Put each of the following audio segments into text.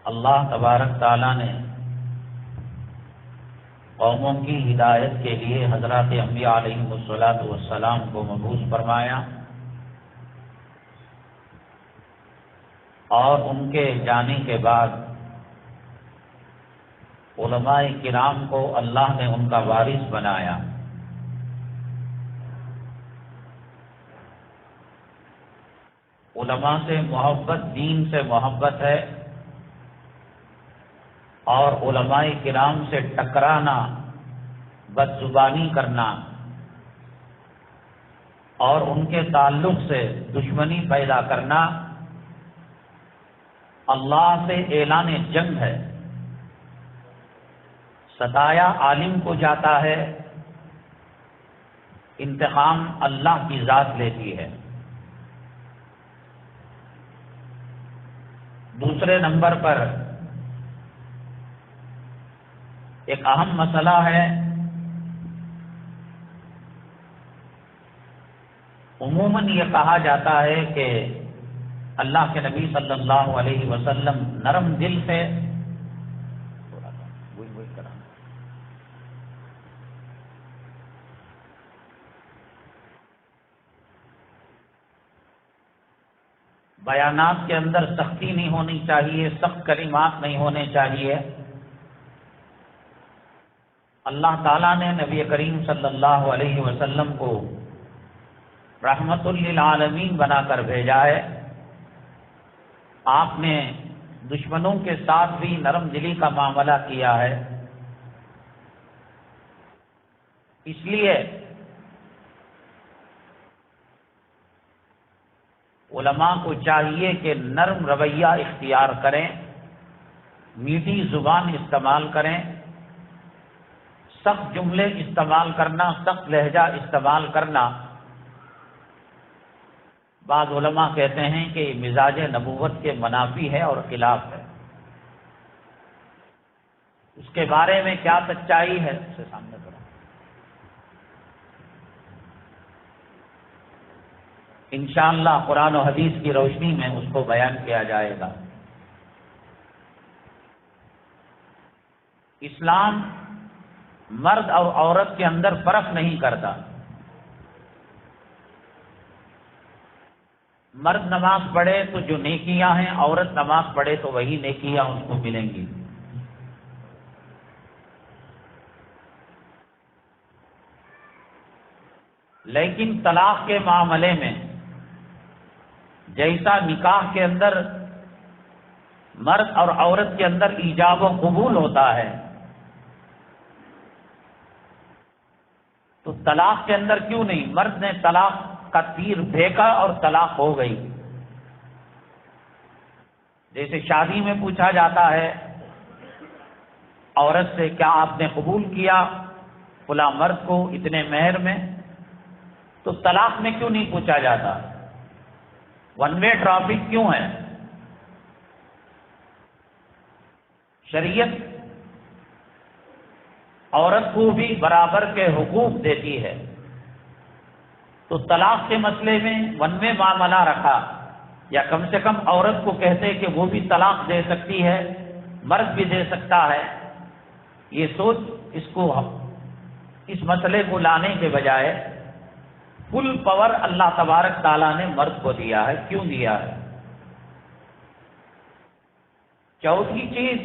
اللہ تبارک تعالیٰ نے قوموں کی ہدایت کے لیے حضرات انبیاء علیہم الصلاۃ والسلام کو مبعوث فرمایا، اور ان کے جانے کے بعد علماء کرام کو اللہ نے ان کا وارث بنایا۔ علماء سے محبت دین سے محبت ہے، اور علماء کرام سے ٹکرانا، بد زبانی کرنا اور ان کے تعلق سے دشمنی پیدا کرنا اللہ سے اعلان جنگ ہے۔ ستایا عالم کو جاتا ہے، انتقام اللہ کی ذات لیتی ہے۔ دوسرے نمبر پر ایک اہم مسئلہ ہے، عموماً یہ کہا جاتا ہے کہ اللہ کے نبی صلی اللہ علیہ وسلم نرم دل سے بیانات کے اندر سختی نہیں ہونی چاہیے، سخت کلمات نہیں ہونے چاہیے۔ اللہ تعالیٰ نے نبی کریم صلی اللہ علیہ وسلم کو رحمت للعالمین بنا کر بھیجا ہے۔ آپ نے دشمنوں کے ساتھ بھی نرم دلی کا معاملہ کیا ہے، اس لیے علماء کو چاہیے کہ نرم رویہ اختیار کریں، میٹھی زبان استعمال کریں، سخت جملے استعمال کرنا، سخت لہجہ استعمال کرنا بعض علماء کہتے ہیں کہ مزاج نبوت کے منافی ہے اور خلاف ہے۔ اس کے بارے میں کیا سچائی ہے اس سے سامنے پڑا، انشاءاللہ قرآن و حدیث کی روشنی میں اس کو بیان کیا جائے گا۔ اسلام مرد اور عورت کے اندر فرق نہیں کرتا۔ مرد نماز پڑھے تو جو نیکیاں ہیں، عورت نماز پڑھے تو وہی نیکیاں اس کو ملیں گی۔ لیکن طلاق کے معاملے میں جیسا نکاح کے اندر مرد اور عورت کے اندر ایجاب و قبول ہوتا ہے، تو طلاق کے اندر کیوں نہیں؟ مرد نے طلاق کا تیر پھینکا اور طلاق ہو گئی۔ جیسے شادی میں پوچھا جاتا ہے عورت سے، کیا آپ نے قبول کیا فلاں مرد کو اتنے مہر میں؟ تو طلاق میں کیوں نہیں پوچھا جاتا؟ ون وے ٹریفک کیوں ہے؟ شریعت عورت کو بھی برابر کے حقوق دیتی ہے، تو طلاق کے مسئلے میں ون وے معاملہ رکھا، یا کم سے کم عورت کو کہتے کہ وہ بھی طلاق دے سکتی ہے، مرد بھی دے سکتا ہے۔ یہ سوچ اس مسئلے کو لانے کے بجائے فل پاور اللہ تبارک تعالیٰ نے مرد کو دیا ہے۔ کیوں دیا ہے؟ چوتھی چیز،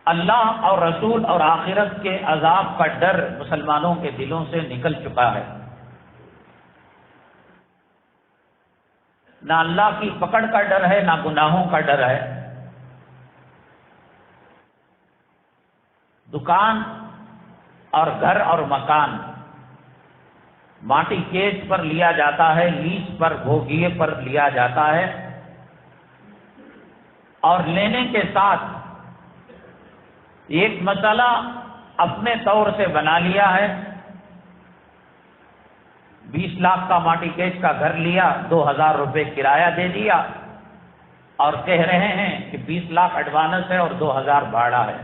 اللہ اور رسول اور آخرت کے عذاب کا ڈر مسلمانوں کے دلوں سے نکل چکا ہے۔ نہ اللہ کی پکڑ کا ڈر ہے، نہ گناہوں کا ڈر ہے۔ دکان اور گھر اور مکان ماٹی کیس پر لیا جاتا ہے، لیز پر بھوگیے پر لیا جاتا ہے، اور لینے کے ساتھ ایک مسئلہ اپنے طور سے بنا لیا ہے۔ 20 لاکھ کا ماٹی کیس کا گھر لیا، 2000 روپے کرایہ دے دیا، اور کہہ رہے ہیں کہ 20 لاکھ ایڈوانس ہے اور 2000 بھاڑا ہے۔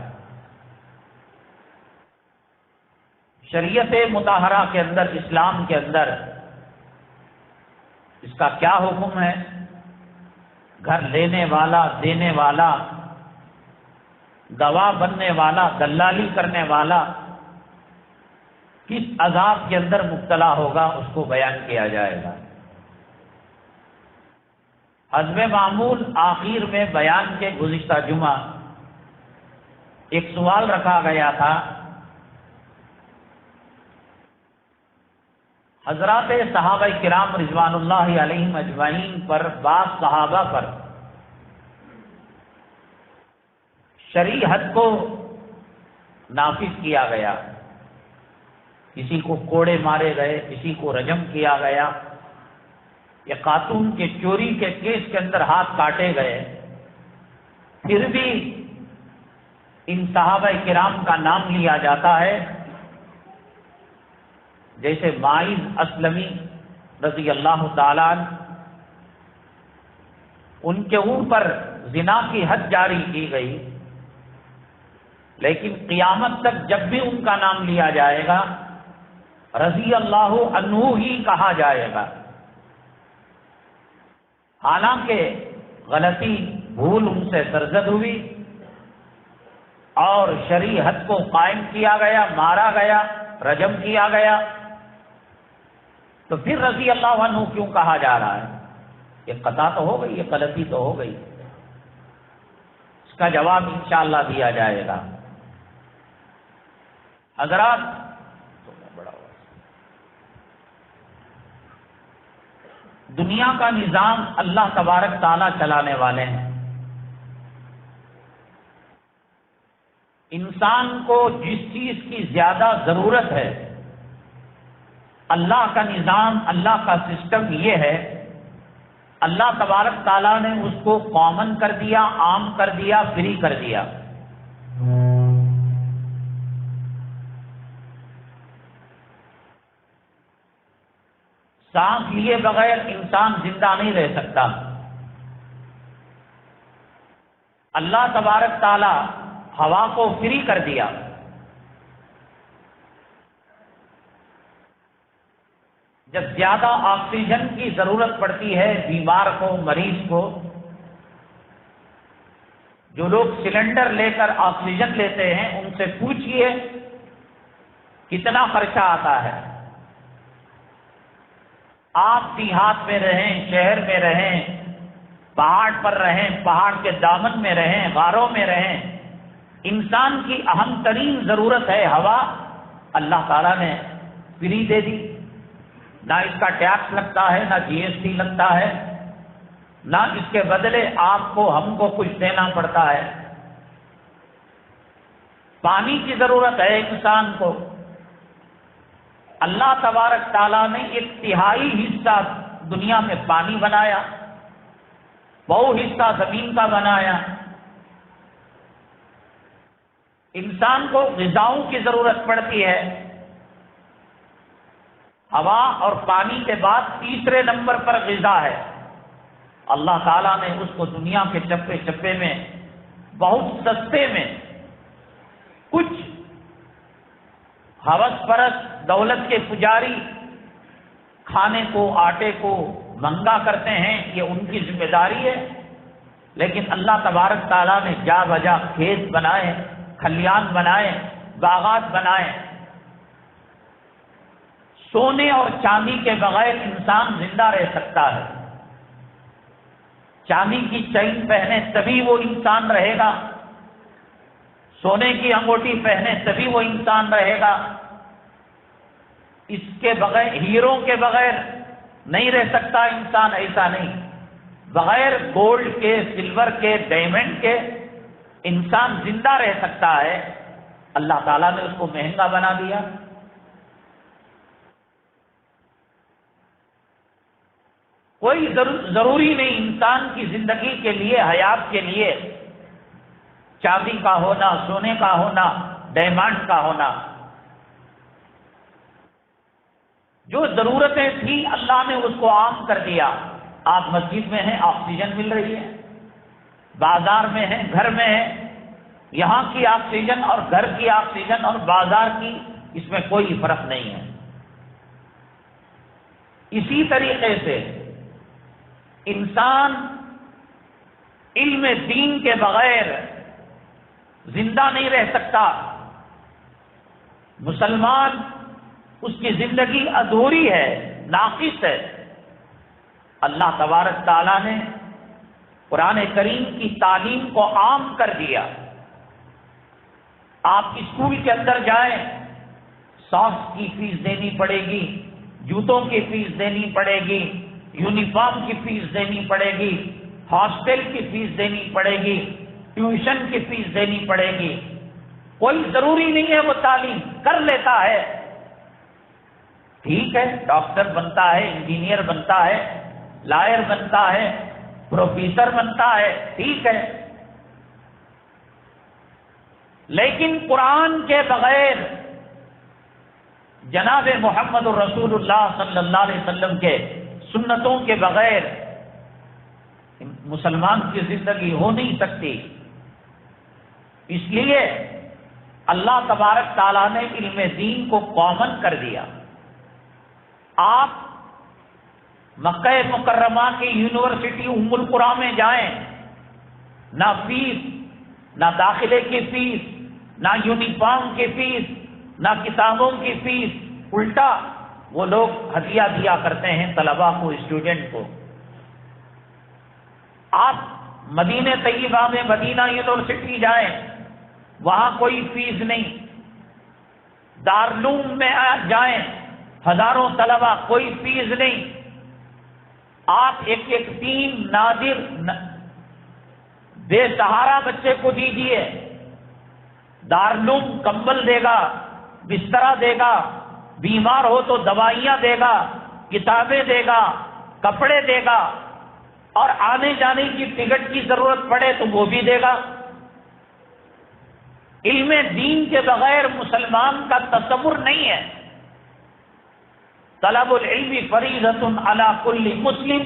شریعت مطہرہ کے اندر، اسلام کے اندر اس کا کیا حکم ہے؟ گھر لینے والا، دینے والا، گواہ بننے والا، دلالی کرنے والا کس عذاب کے اندر مبتلا ہوگا اس کو بیان کیا جائے گا۔ حسب معمول آخر میں بیان کے گزشتہ جمعہ ایک سوال رکھا گیا تھا، حضرات صحابہ کرام رضوان اللہ علیہم اجمعین پر، بعض صحابہ پر شرعی حد کو نافذ کیا گیا، کسی کو کوڑے مارے گئے، کسی کو رجم کیا گیا، یا خاتون کے چوری کے کیس کے اندر ہاتھ کاٹے گئے، پھر بھی ان صحابہ کرام کا نام لیا جاتا ہے، جیسے ماعز اسلمی رضی اللہ تعالیٰ عنہ، ان کے اوپر زنا کی حد جاری کی گئی، لیکن قیامت تک جب بھی ان کا نام لیا جائے گا رضی اللہ عنہ ہی کہا جائے گا، حالانکہ غلطی بھول ان سے سرزد ہوئی اور شرعی حد کو قائم کیا گیا، مارا گیا، رجم کیا گیا، تو پھر رضی اللہ عنہ کیوں کہا جا رہا ہے؟ یہ خطا تو ہو گئی، یہ غلطی تو ہو گئی، اس کا جواب انشاءاللہ دیا جائے گا۔ حضرات، دنیا کا نظام اللہ تبارک تعالیٰ چلانے والے ہیں، انسان کو جس چیز کی زیادہ ضرورت ہے، اللہ کا نظام، اللہ کا سسٹم یہ ہے، اللہ تبارک تعالیٰ نے اس کو کامن کر دیا، عام کر دیا، فری کر دیا۔ سانس لیے بغیر انسان زندہ نہیں رہ سکتا۔ اللہ تبارک تعالیٰ ہوا کو فری کر دیا، جب زیادہ آکسیجن کی ضرورت پڑتی ہے بیمار کو، مریض کو، جو لوگ سلنڈر لے کر آکسیجن لیتے ہیں ان سے پوچھئے کتنا خرچہ آتا ہے۔ آپ دیہات میں رہیں، شہر میں رہیں، پہاڑ پر رہیں، پہاڑ کے دامن میں رہیں، غاروں میں رہیں، انسان کی اہم ترین ضرورت ہے ہوا، اللہ تعالیٰ نے فری دے دی، نہ اس کا ٹیکس لگتا ہے، نہ جی ایس ٹی لگتا ہے، نہ اس کے بدلے آپ کو، ہم کو کچھ دینا پڑتا ہے۔ پانی کی ضرورت ہے انسان کو، اللہ تبارک تعالیٰ نے ایک تہائی حصہ دنیا میں پانی بنایا، بہو حصہ زمین کا بنایا۔ انسان کو غذاؤں کی ضرورت پڑتی ہے، ہوا اور پانی کے بعد تیسرے نمبر پر غذا ہے۔ اللہ تعالیٰ نے اس کو دنیا کے چپے چپے میں بہت سستے میں، کچھ ہوس پرست دولت کے پجاری کھانے کو، آٹے کو مہنگا کرتے ہیں، یہ ان کی ذمہ داری ہے، لیکن اللہ تبارک تعالیٰ نے جا بجا کھیت بنائے، کھلیان بنائے، باغات بنائے۔ سونے اور چاندی کے بغیر انسان زندہ رہ سکتا ہے، چاندی کی چین پہنے تبھی وہ انسان رہے گا، سونے کی انگوٹھی پہنے تبھی وہ انسان رہے گا، اس کے بغیر، ہیروں کے بغیر نہیں رہ سکتا انسان، ایسا نہیں، بغیر گولڈ کے، سلور کے، ڈائمنڈ کے انسان زندہ رہ سکتا ہے۔ اللہ تعالیٰ نے اس کو مہنگا بنا دیا۔ کوئی ضروری نہیں انسان کی زندگی کے لیے، حیات کے لیے چاندی کا ہونا، سونے کا ہونا، ڈائمنڈ کا ہونا۔ جو ضرورتیں تھیں اللہ نے اس کو عام کر دیا۔ آپ مسجد میں ہیں، آکسیجن مل رہی ہے، بازار میں ہیں، گھر میں ہیں، یہاں کی آکسیجن اور گھر کی آکسیجن اور بازار کی، اس میں کوئی فرق نہیں ہے۔ اسی طریقے سے انسان علم دین کے بغیر زندہ نہیں رہ سکتا. مسلمان اس کی زندگی ادھوری ہے، ناقص ہے. اللہ تبارک تعالیٰ نے قرآن کریم کی تعلیم کو عام کر دیا. آپ اسکول کے اندر جائیں، ساکس کی فیس دینی پڑے گی، جوتوں کی فیس دینی پڑے گی، یونیفارم کی فیس دینی پڑے گی، ہاسٹل کی فیس دینی پڑے گی، ٹیوشن کی فیس دینی پڑے گی. کوئی ضروری نہیں ہے وہ تعلیم کر لیتا ہے، ٹھیک ہے، ڈاکٹر بنتا ہے، انجینئر بنتا ہے، لائر بنتا ہے، پروفیسر بنتا ہے، ٹھیک ہے. لیکن قرآن کے بغیر، جناب محمد الرسول اللہ صلی اللہ علیہ وسلم کے سنتوں کے بغیر مسلمان کی زندگی ہو نہیں سکتی. اس لیے اللہ تبارک تعالیٰ نے علم دین کو کامن کر دیا. آپ مکہ مکرمہ کی یونیورسٹی ام القریٰ میں جائیں، نہ فیس، نہ داخلے کی فیس، نہ یونیفارم کی فیس، نہ کتابوں کی فیس، الٹا وہ لوگ ہدیہ دیا کرتے ہیں طلباء کو، اسٹوڈنٹ کو. آپ مدینہ طیبہ میں مدینہ یونیورسٹی جائیں، وہاں کوئی فیس نہیں. دارالعلوم میں جائیں، ہزاروں طلباء، کوئی فیس نہیں. آپ ایک یتیم نادر بے سہارا بچے کو دیجیے، دارالعلوم کمبل دے گا، بسترا دے گا، بیمار ہو تو دوائیاں دے گا، کتابیں دے گا، کپڑے دے گا، اور آنے جانے کی ٹکٹ کی ضرورت پڑے تو وہ بھی دے گا. علم دین کے بغیر مسلمان کا تصور نہیں ہے. طلب العلم فریضۃ علی کل مسلم،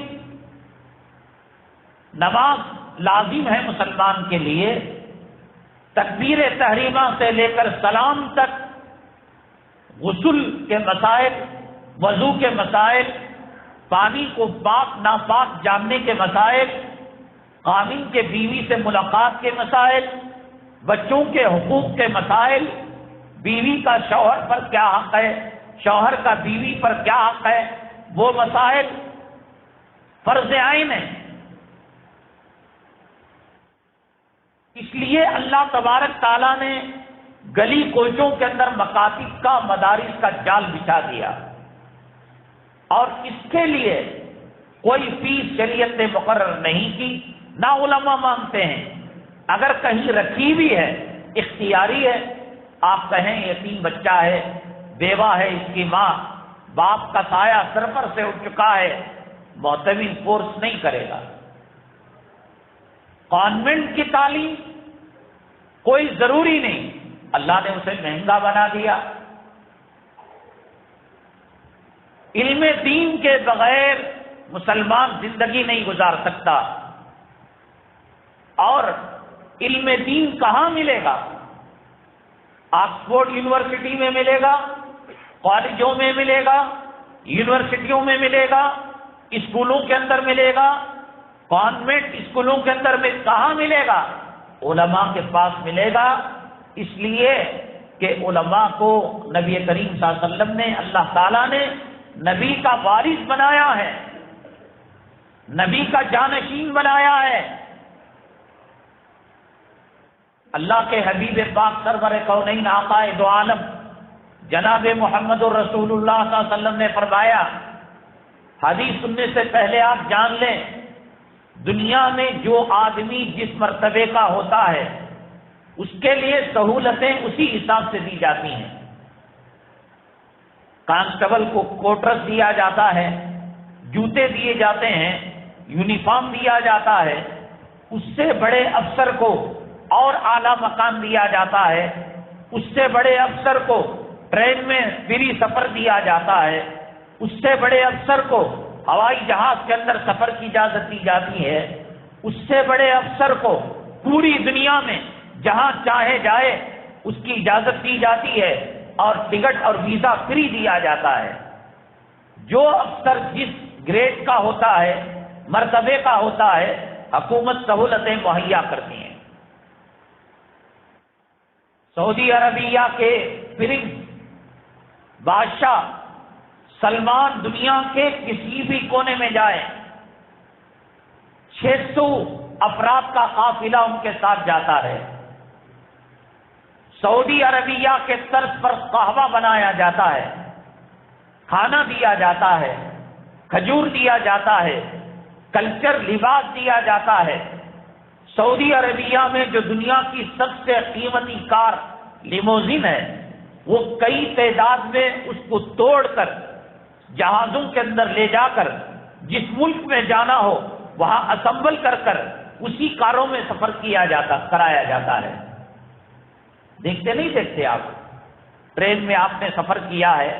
نماز لازم ہے مسلمان کے لیے. تکبیر تحریمہ سے لے کر سلام تک، غسل کے مسائل، وضو کے مسائل، پانی کو پاک ناپاک جاننے کے مسائل، قانون کے بیوی سے ملاقات کے مسائل، بچوں کے حقوق کے مسائل، بیوی کا شوہر پر کیا حق ہے، شوہر کا بیوی پر کیا حق ہے، وہ مسائل فرض عین ہیں. اس لیے اللہ تبارک تعالیٰ نے گلی کوچوں کے اندر مکاتب کا، مدارس کا جال بچھا دیا، اور اس کے لیے کوئی فیس شریعت نے مقرر نہیں کی، نہ علماء مانگتے ہیں. اگر کہیں رکھی بھی ہے، اختیاری ہے. آپ کہیں یتیم بچہ ہے، بیوہ ہے اس کی ماں، باپ کا سایہ سر پر سے اٹھ چکا ہے، معتمد فورس نہیں کرے گا. کانوینٹ کی تعلیم کوئی ضروری نہیں، اللہ نے اسے مہنگا بنا دیا. علم دین کے بغیر مسلمان زندگی نہیں گزار سکتا. اور علم دین کہاں ملے گا؟ آکسفورڈ یونیورسٹی میں ملے گا، کالجوں میں ملے گا، یونیورسٹیوں میں ملے گا، اسکولوں کے اندر ملے گا، کانوینٹ اسکولوں کے اندر میں کہاں ملے گا؟ علماء کے پاس ملے گا. اس لیے کہ علماء کو نبی کریم صلی اللہ علیہ وسلم نے، اللہ تعالیٰ نے نبی کا وارث بنایا ہے، نبی کا جانشین بنایا ہے. اللہ کے حبیب پاک سرور کونین آقا دو عالم جناب محمد الرسول اللہ صلی اللہ علیہ وسلم نے فرمایا، حدیث سننے سے پہلے آپ جان لیں، دنیا میں جو آدمی جس مرتبے کا ہوتا ہے اس کے لیے سہولتیں اسی حساب سے دی جاتی ہیں. کانسٹیبل کو کوٹرس دیا جاتا ہے، جوتے دیے جاتے ہیں، یونیفارم دیا جاتا ہے. اس سے بڑے افسر کو اور اعلیٰ مقام دیا جاتا ہے. اس سے بڑے افسر کو ٹرین میں فری سفر دیا جاتا ہے. اس سے بڑے افسر کو ہوائی جہاز کے اندر سفر کی اجازت دی جاتی ہے. اس سے بڑے افسر کو پوری دنیا میں جہاں چاہے جائے اس کی اجازت دی جاتی ہے، اور ٹکٹ اور ویزا فری دیا جاتا ہے. جو افسر جس گریڈ کا ہوتا ہے، مرتبے کا ہوتا ہے، حکومت سہولتیں مہیا کرتی ہیں۔ سعودی عربیہ کے پرنس بادشاہ سلمان دنیا کے کسی بھی کونے میں جائے 600 افراد کا قافلہ ان کے ساتھ جاتا ہے۔ سعودی عربیہ کے طرز پر قہوہ بنایا جاتا ہے، کھانا دیا جاتا ہے، کھجور دیا جاتا ہے، کلچر لباس دیا جاتا ہے۔ سعودی عربیہ میں جو دنیا کی سب سے قیمتی کار لیموزین ہے، وہ کئی تعداد میں اس کو توڑ کر جہازوں کے اندر لے جا کر جس ملک میں جانا ہو وہاں اسمبل کر کر اسی کاروں میں سفر کرایا جاتا ہے۔ دیکھتے نہیں دیکھتے آپ ٹرین میں آپ نے سفر کیا ہے،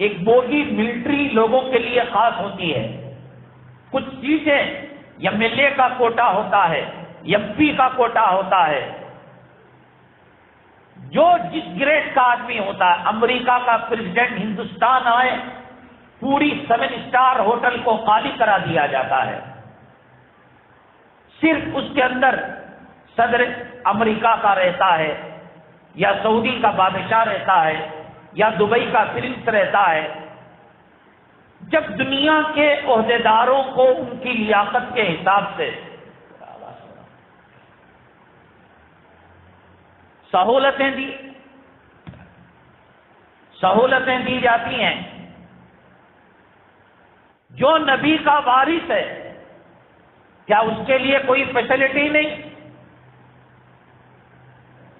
ایک بوگی ملٹری لوگوں کے لیے خاص ہوتی ہے، کچھ چیزیں ایم ایل اے کا کوٹا ہوتا ہے، ایم پی کا کوٹا ہوتا ہے، جو جس گریڈ کا آدمی ہوتا ہے۔ امریکہ کا پریزیڈنٹ ہندوستان آئے پوری 7 اسٹار ہوٹل کو خالی کرا دیا جاتا ہے، صرف اس کے اندر صدر امریکہ کا رہتا ہے یا سعودی کا بادشاہ رہتا ہے یا دبئی کا پرنس رہتا ہے۔ جب دنیا کے عہدیداروں کو ان کی لیاقت کے حساب سے سہولتیں دی جاتی ہیں، جو نبی کا وارث ہے کیا اس کے لیے کوئی فیسلٹی نہیں،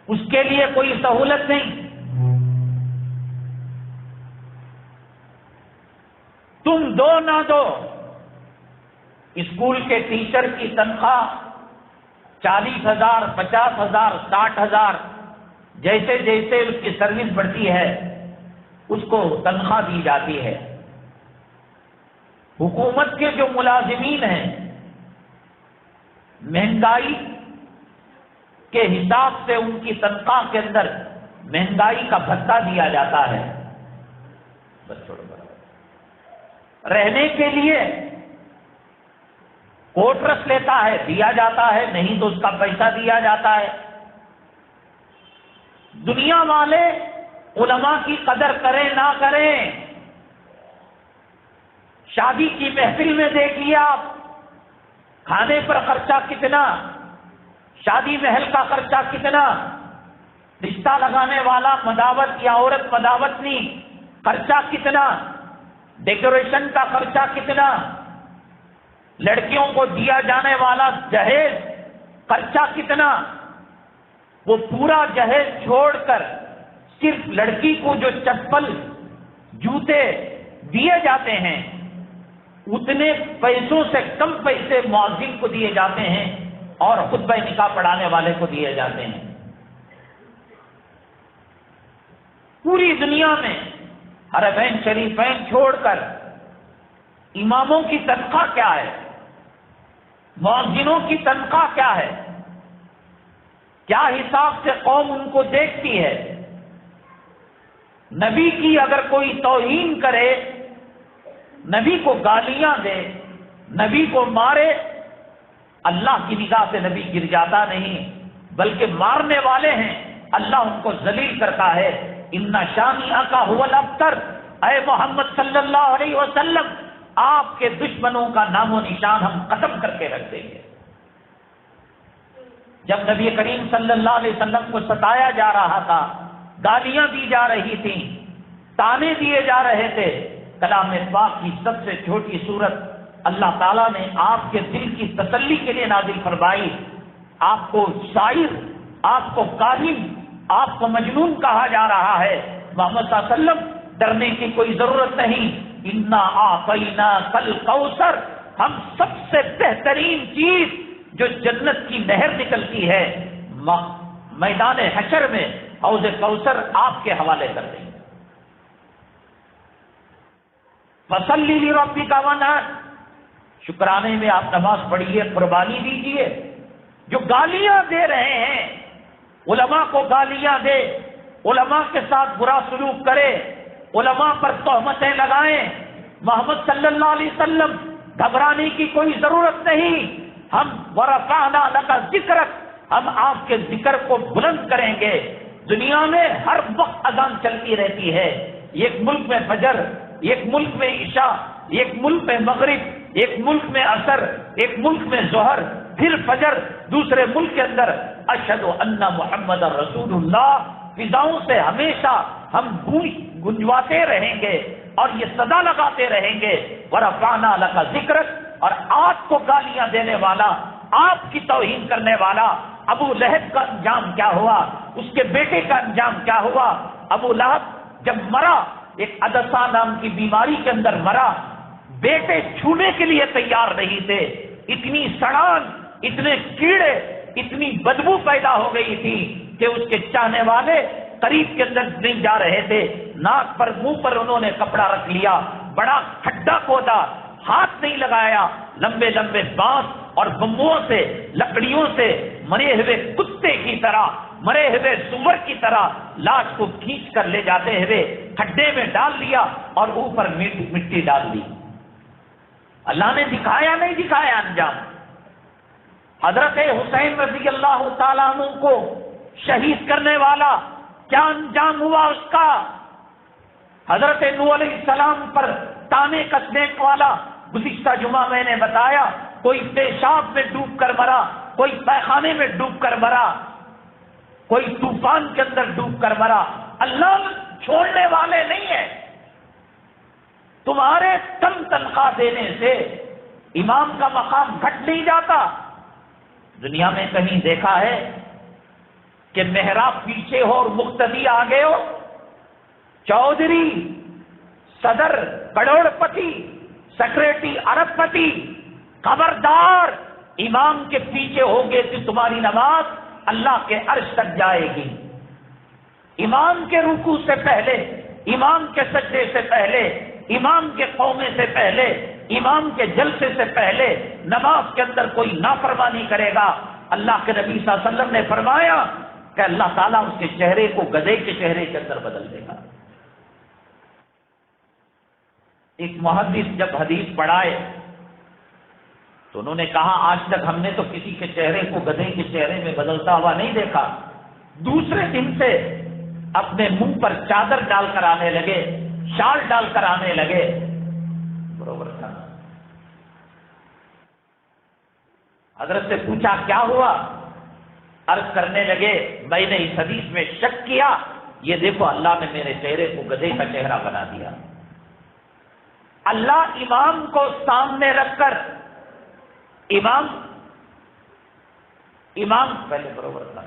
اس کے لیے کوئی سہولت نہیں؟ تم دو نہ دو، اسکول کے ٹیچر کی تنخواہ 40,000 50,000 60,000 جیسے جیسے اس کی سروس بڑھتی ہے اس کو تنخواہ دی جاتی ہے۔ حکومت کے جو ملازمین ہیں مہنگائی کے حساب سے ان کی تنخواہ کے اندر مہنگائی کا بھتہ دیا جاتا ہے۔ بس چھوڑو، رہنے کے لیے کوٹرس لیتا ہے، دیا جاتا ہے، نہیں تو اس کا پیسہ دیا جاتا ہے۔ دنیا والے علماء کی قدر کریں نہ کریں، شادی کی محفل میں دیکھیے آپ کھانے پر خرچہ کتنا، شادی محل کا خرچہ کتنا، رشتہ لگانے والا مداوت یا عورت مداوتنی خرچہ کتنا، ڈیکوریشن کا خرچہ کتنا، لڑکیوں کو دیا جانے والا جہیز خرچہ کتنا۔ وہ پورا جہیز چھوڑ کر صرف لڑکی کو جو چپل جوتے دیے جاتے ہیں اتنے پیسوں سے کم پیسے مؤذن کو دیے جاتے ہیں اور خطبہ نکاح پڑھانے والے کو دیے جاتے ہیں۔ پوری دنیا میں حرمین شریفین چھوڑ کر اماموں کی تنخواہ کیا ہے، مؤذنوں کی تنخواہ کیا ہے، کیا حساب سے قوم ان کو دیکھتی ہے۔ نبی کی اگر کوئی توہین کرے، نبی کو گالیاں دے، نبی کو مارے، اللہ کی نگاہ سے نبی گر جاتا نہیں بلکہ مارنے والے ہیں اللہ ان کو ذلیل کرتا ہے۔ ان شانئک ھو الابتر، اے محمد صلی اللہ علیہ وسلم آپ کے دشمنوں کا نام و نشان ہم ختم کر کے رکھ دیں گے۔ جب نبی کریم صلی اللہ علیہ وسلم کو ستایا جا رہا تھا، گالیاں دی جا رہی تھیں، تانے دیے جا رہے تھے، کلام پاک کی سب سے چھوٹی سورت اللہ تعالیٰ نے آپ کے دل کی تسلی کے لیے نازل فرمائی۔ آپ کو شاعر، آپ کو کاہن، آپ کو مجنون کہا جا رہا ہے، محمد صلی اللہ علیہ وسلم ڈرنے کی کوئی ضرورت نہیں۔ انا اعطیناک الکوثر، ہم سب سے بہترین چیز جو جنت کی نہر نکلتی ہے میدان حشر میں حوض کوثر آپ کے حوالے کر دیں گے۔ فصلی لربک وانحر، شکرانے میں آپ نماز پڑھیے، قربانی دیجیے۔ جو گالیاں دے رہے ہیں، علماء کو گالیاں دے، علماء کے ساتھ برا سلوک کرے، علماء پر تہمتیں لگائیں، محمد صلی اللہ علیہ وسلم گھبرانے کی کوئی ضرورت نہیں۔ ہم ورفعنا لک ذکرک، ہم آپ کے ذکر کو بلند کریں گے۔ دنیا میں ہر وقت اذان چلتی رہتی ہے، ایک ملک میں فجر، ایک ملک میں عشاء، ایک ملک میں مغرب، ایک ملک میں عصر، ایک ملک میں ظہر، پھر فجر، دوسرے ملک کے اندر اشہد ان محمد رسول اللہ، فضاؤں سے ہمیشہ ہم گنجواتے رہیں گے اور یہ صدا لگاتے رہیں گے، ورفعنا لک ذکرک۔ اور آپ کو گالیاں دینے والا، آپ کی توہین کرنے والا ابو لہب کا انجام کیا ہوا، اس کے بیٹے کا انجام کیا ہوا؟ ابو لہب جب مرا، ایک عدسہ نام کی بیماری کے اندر مرا، بیٹے چھونے کے لیے تیار نہیں تھے، اتنی سڑان، اتنے کیڑے، اتنی بدبو پیدا ہو گئی تھی کہ اس کے چاہنے والے قریب کے اندر نہیں جا رہے تھے۔ ناک پر، منہ پر انہوں نے کپڑا رکھ لیا، بڑا کھڈا کھودا، ہاتھ نہیں لگایا، لمبے لمبے بانس اور بمبوں سے، لکڑیوں سے مرے ہوئے کتے کی طرح، مرے ہوئے سور کی طرح لاش کو کھینچ کر لے جاتے ہوئے کھڈے میں ڈال دیا اور اوپر مٹی ڈال دی۔ اللہ نے دکھایا نہیں دکھایا انجام؟ حضرت حسین رضی اللہ تعالیٰ عنہ کو شہید کرنے والا کیا انجام ہوا اس کا؟ حضرت نوح علیہ السلام پر تانے کسنے والا گزشتہ جمعہ میں نے بتایا، کوئی پیشاب میں ڈوب کر مرا، کوئی پیخانے میں ڈوب کر مرا، کوئی طوفان کے اندر ڈوب کر مرا۔ اللہ چھوڑنے والے نہیں ہیں۔ تمہارے کم تنخواہ دینے سے امام کا مقام گھٹ نہیں جاتا۔ دنیا میں کہیں دیکھا ہے کہ محراب پیچھے ہو اور مقتدی آگے ہو؟ چودھری، صدر، کروڑ پتی، سیکرٹری، ارب پتی، خبردار، امام کے پیچھے ہوگے تو تمہاری نماز اللہ کے عرش تک جائے گی۔ امام کے رکوع سے پہلے، امام کے سجدے سے پہلے، امام کے قومے سے پہلے، امام کے جلسے سے پہلے نماز کے اندر کوئی نافرمانی کرے گا، اللہ کے نبی صلی اللہ علیہ وسلم نے فرمایا کہ اللہ تعالیٰ اس کے چہرے کو گدھے کے چہرے کے اندر بدل دے گا۔ ایک محدث جب حدیث پڑھائے تو انہوں نے کہا آج تک ہم نے تو کسی کے چہرے کو گدھے کے چہرے میں بدلتا ہوا نہیں دیکھا۔ دوسرے دن سے اپنے منہ پر چادر ڈال کر آنے لگے، شال ڈال کر آنے لگے۔ برابر تھا۔ حضرت سے پوچھا کیا ہوا؟ عرض کرنے لگے میں نے اس حدیث میں شک کیا، یہ دیکھو اللہ نے میرے چہرے کو گدھے کا چہرہ بنا دیا۔ اللہ امام کو سامنے رکھ کر، امام پہلے برابر تھا،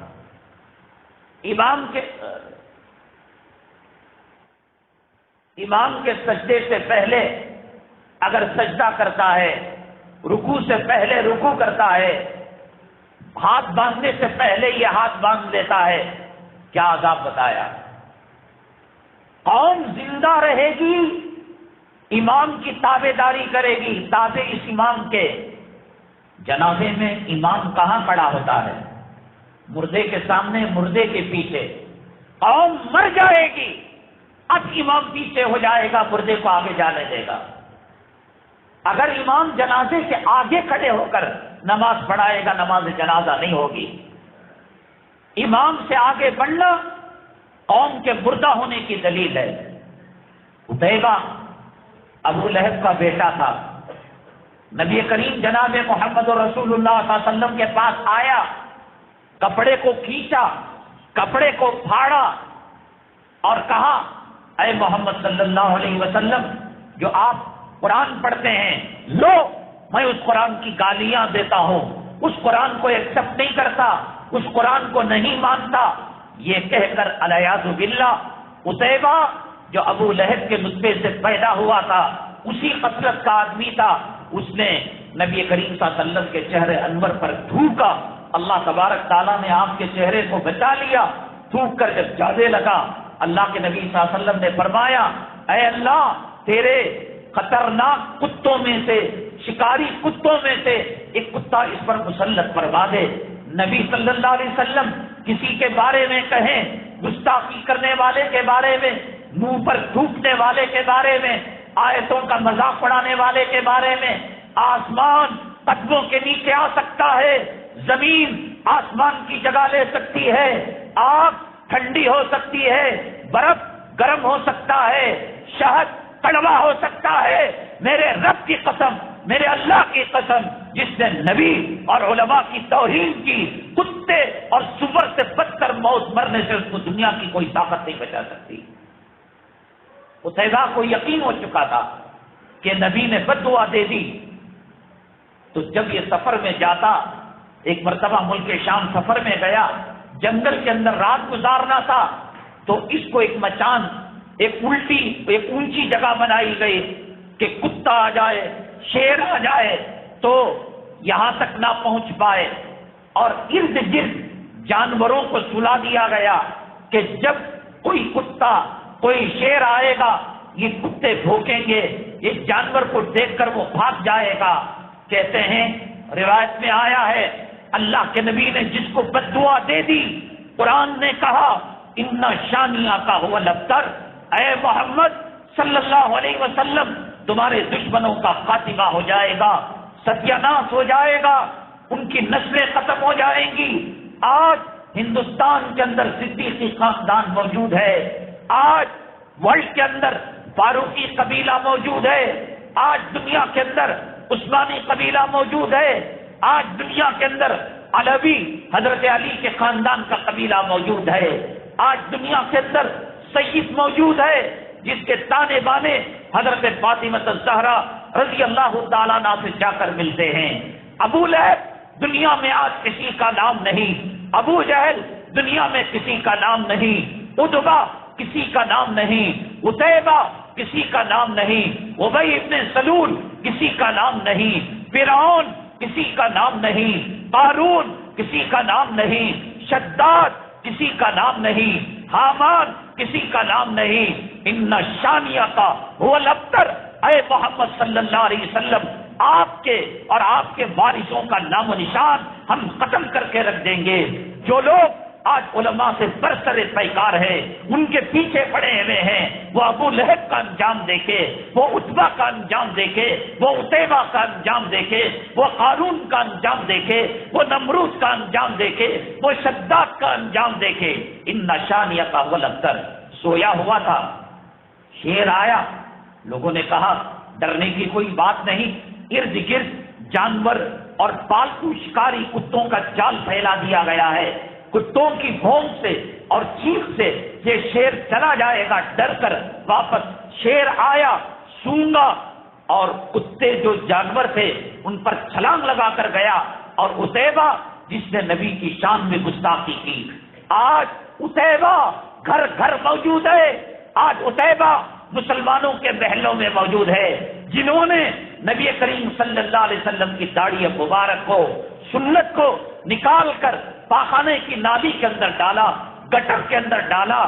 امام کے سجدے سے پہلے اگر سجدہ کرتا ہے، رکوع سے پہلے رکوع کرتا ہے، ہاتھ باندھنے سے پہلے یہ ہاتھ باندھ لیتا ہے، کیا عذاب بتایا؟ قوم زندہ رہے گی، امام کی تابع داری کرے گی، تابع اس امام کے۔ جنازے میں امام کہاں کھڑا ہوتا ہے؟ مردے کے سامنے، مردے کے پیچھے۔ قوم مر جائے گی، اب امام پیچھے ہو جائے گا، مردے کو آگے جانے دے گا۔ اگر امام جنازے کے آگے کھڑے ہو کر نماز پڑھائے گا، نماز جنازہ نہیں ہوگی۔ امام سے آگے بڑھنا قوم کے مردہ ہونے کی دلیل ہے۔ عتیبہ ابو لہب کا بیٹا تھا، نبی کریم جناب محمد رسول اللہ صلی اللہ علیہ وسلم کے پاس آیا، کپڑے کو کھینچا، کپڑے کو پھاڑا اور کہا اے محمد صلی اللہ علیہ وسلم، جو آپ قرآن پڑھتے ہیں، لو میں اس قرآن کی گالیاں دیتا ہوں، اس قرآن کو ایکسپٹ نہیں کرتا، اس قرآن کو نہیں مانتا۔ یہ کہہ کر الیاذ باللہ عتیبہ جو ابو لہب کے نطفے سے پیدا ہوا تھا، اسی قسرت کا آدمی تھا، اس نے نبی کریم صلی اللہ علیہ وسلم کے چہرے انور پر تھوکا۔ اللہ تبارک تعالیٰ نے آپ کے چہرے کو بچا لیا۔ تھوک کر جب جانے لگا، اللہ کے نبی صلی اللہ علیہ وسلم نے فرمایا اے اللہ، تیرے خطرناک کتوں میں سے، شکاری کتوں میں سے ایک کتا اس پر مسلط فرما دے۔ نبی صلی اللہ علیہ وسلم کسی کے بارے میں کہیں، گستاخی کرنے والے کے بارے میں، منہ پر تھوکنے والے کے بارے میں، آیتوں کا مذاق اڑانے والے کے بارے میں، آسمان قدموں کے نیچے آ سکتا ہے، زمین آسمان کی جگہ لے سکتی ہے، آگ ٹھنڈی ہو سکتی ہے، برف گرم ہو سکتا ہے، شہد کڑوا ہو سکتا ہے۔ میرے رب کی قسم، میرے اللہ کی قسم، جس نے نبی اور علماء کی توہین کی، کتے اور سور سے بدتر موت مرنے سے اس کو دنیا کی کوئی طاقت نہیں بچا سکتی۔ قتیبہ کو یقین ہو چکا تھا کہ نبی نے بد دعا دے دی، تو جب یہ سفر میں جاتا، ایک مرتبہ ملک شام سفر میں گیا، جنگل کے اندر رات گزارنا تھا، تو اس کو ایک مچان، ایک اونچی جگہ بنائی گئی کہ کتا آ جائے، شیر آ جائے تو یہاں تک نہ پہنچ پائے، اور ارد گرد جانوروں کو سلا دیا گیا کہ جب کوئی کتا، کوئی شیر آئے گا، یہ کتے بھوکیں گے، یہ جانور کو دیکھ کر وہ بھاگ جائے گا۔ کہتے ہیں روایت میں آیا ہے، اللہ کے نبی نے جس کو بد دعا دے دی، قرآن نے کہا ان شانیہ کا هو الابتر، اے محمد صلی اللہ علیہ وسلم تمہارے دشمنوں کا خاتمہ ہو جائے گا، ستیہ-ناش ہو جائے گا، ان کی نسلیں ختم ہو جائیں گی۔ آج ہندوستان کے اندر صدیقی خاندان موجود ہے، آج ورلڈ کے اندر فاروقی قبیلہ موجود ہے، آج دنیا کے اندر عثمانی قبیلہ موجود ہے، آج دنیا کے اندر علوی حضرت علی کے خاندان کا قبیلہ موجود ہے، آج دنیا کے اندر سید موجود ہے جس کے تانے بانے حضرت فاطمہ الزہرا رضی اللہ تعالیٰ عنہا سے جا کر ملتے ہیں۔ ابو لہب دنیا میں آج کسی کا نام نہیں، ابو جہل دنیا میں کسی کا نام نہیں، عتبہ کسی کا نام نہیں، عتیبہ کسی کا نام نہیں، ابی ابن سلول کسی کا نام نہیں، فرعون کسی کا نام نہیں، قارون کسی کا نام نہیں، شداد کسی کا نام نہیں، حامان کسی کا نام نہیں۔ ان شانیہ کا هو الابتر، اے محمد صلی اللہ علیہ وسلم آپ کے اور آپ کے وارثوں کا نام و نشان ہم ختم کر کے رکھ دیں گے۔ جو لوگ آج علماء سے برسر پیکار ہے، ان کے پیچھے پڑے ہوئے ہیں، وہ ابو لہب کا انجام دیکھے، وہ عتبہ کا انجام دیکھے، وہ عتیبہ کا انجام دیکھے، وہ قارون کا انجام دیکھے، وہ نمرود کا انجام دیکھے، وہ شداد کا انجام دیکھے۔ ان شانیہ کا هو الابتر۔ سویا ہوا تھا، شیر آیا، لوگوں نے کہا ڈرنے کی کوئی بات نہیں، ارد گرد جانور اور پالتو شکاری کتوں کا جال پھیلا دیا گیا ہے، کتوں کی بھونک سے اور چیخ سے یہ شیر چلا جائے گا ڈر کر واپس۔ شیر آیا، سونگا، اور کتے جو جانور تھے ان پر چھلانگ لگا کر گیا، اور عتیبہ جس نے نبی کی شان میں گستاخی کی، آج عتیبہ گھر گھر موجود ہے، آج عتیبہ مسلمانوں کے محلوں میں موجود ہے، جنہوں نے نبی کریم صلی اللہ علیہ وسلم کی داڑھی مبارک کو، سنت کو نکال کر پاخانے کی نالی کے اندر ڈالا، گٹر کے اندر ڈالا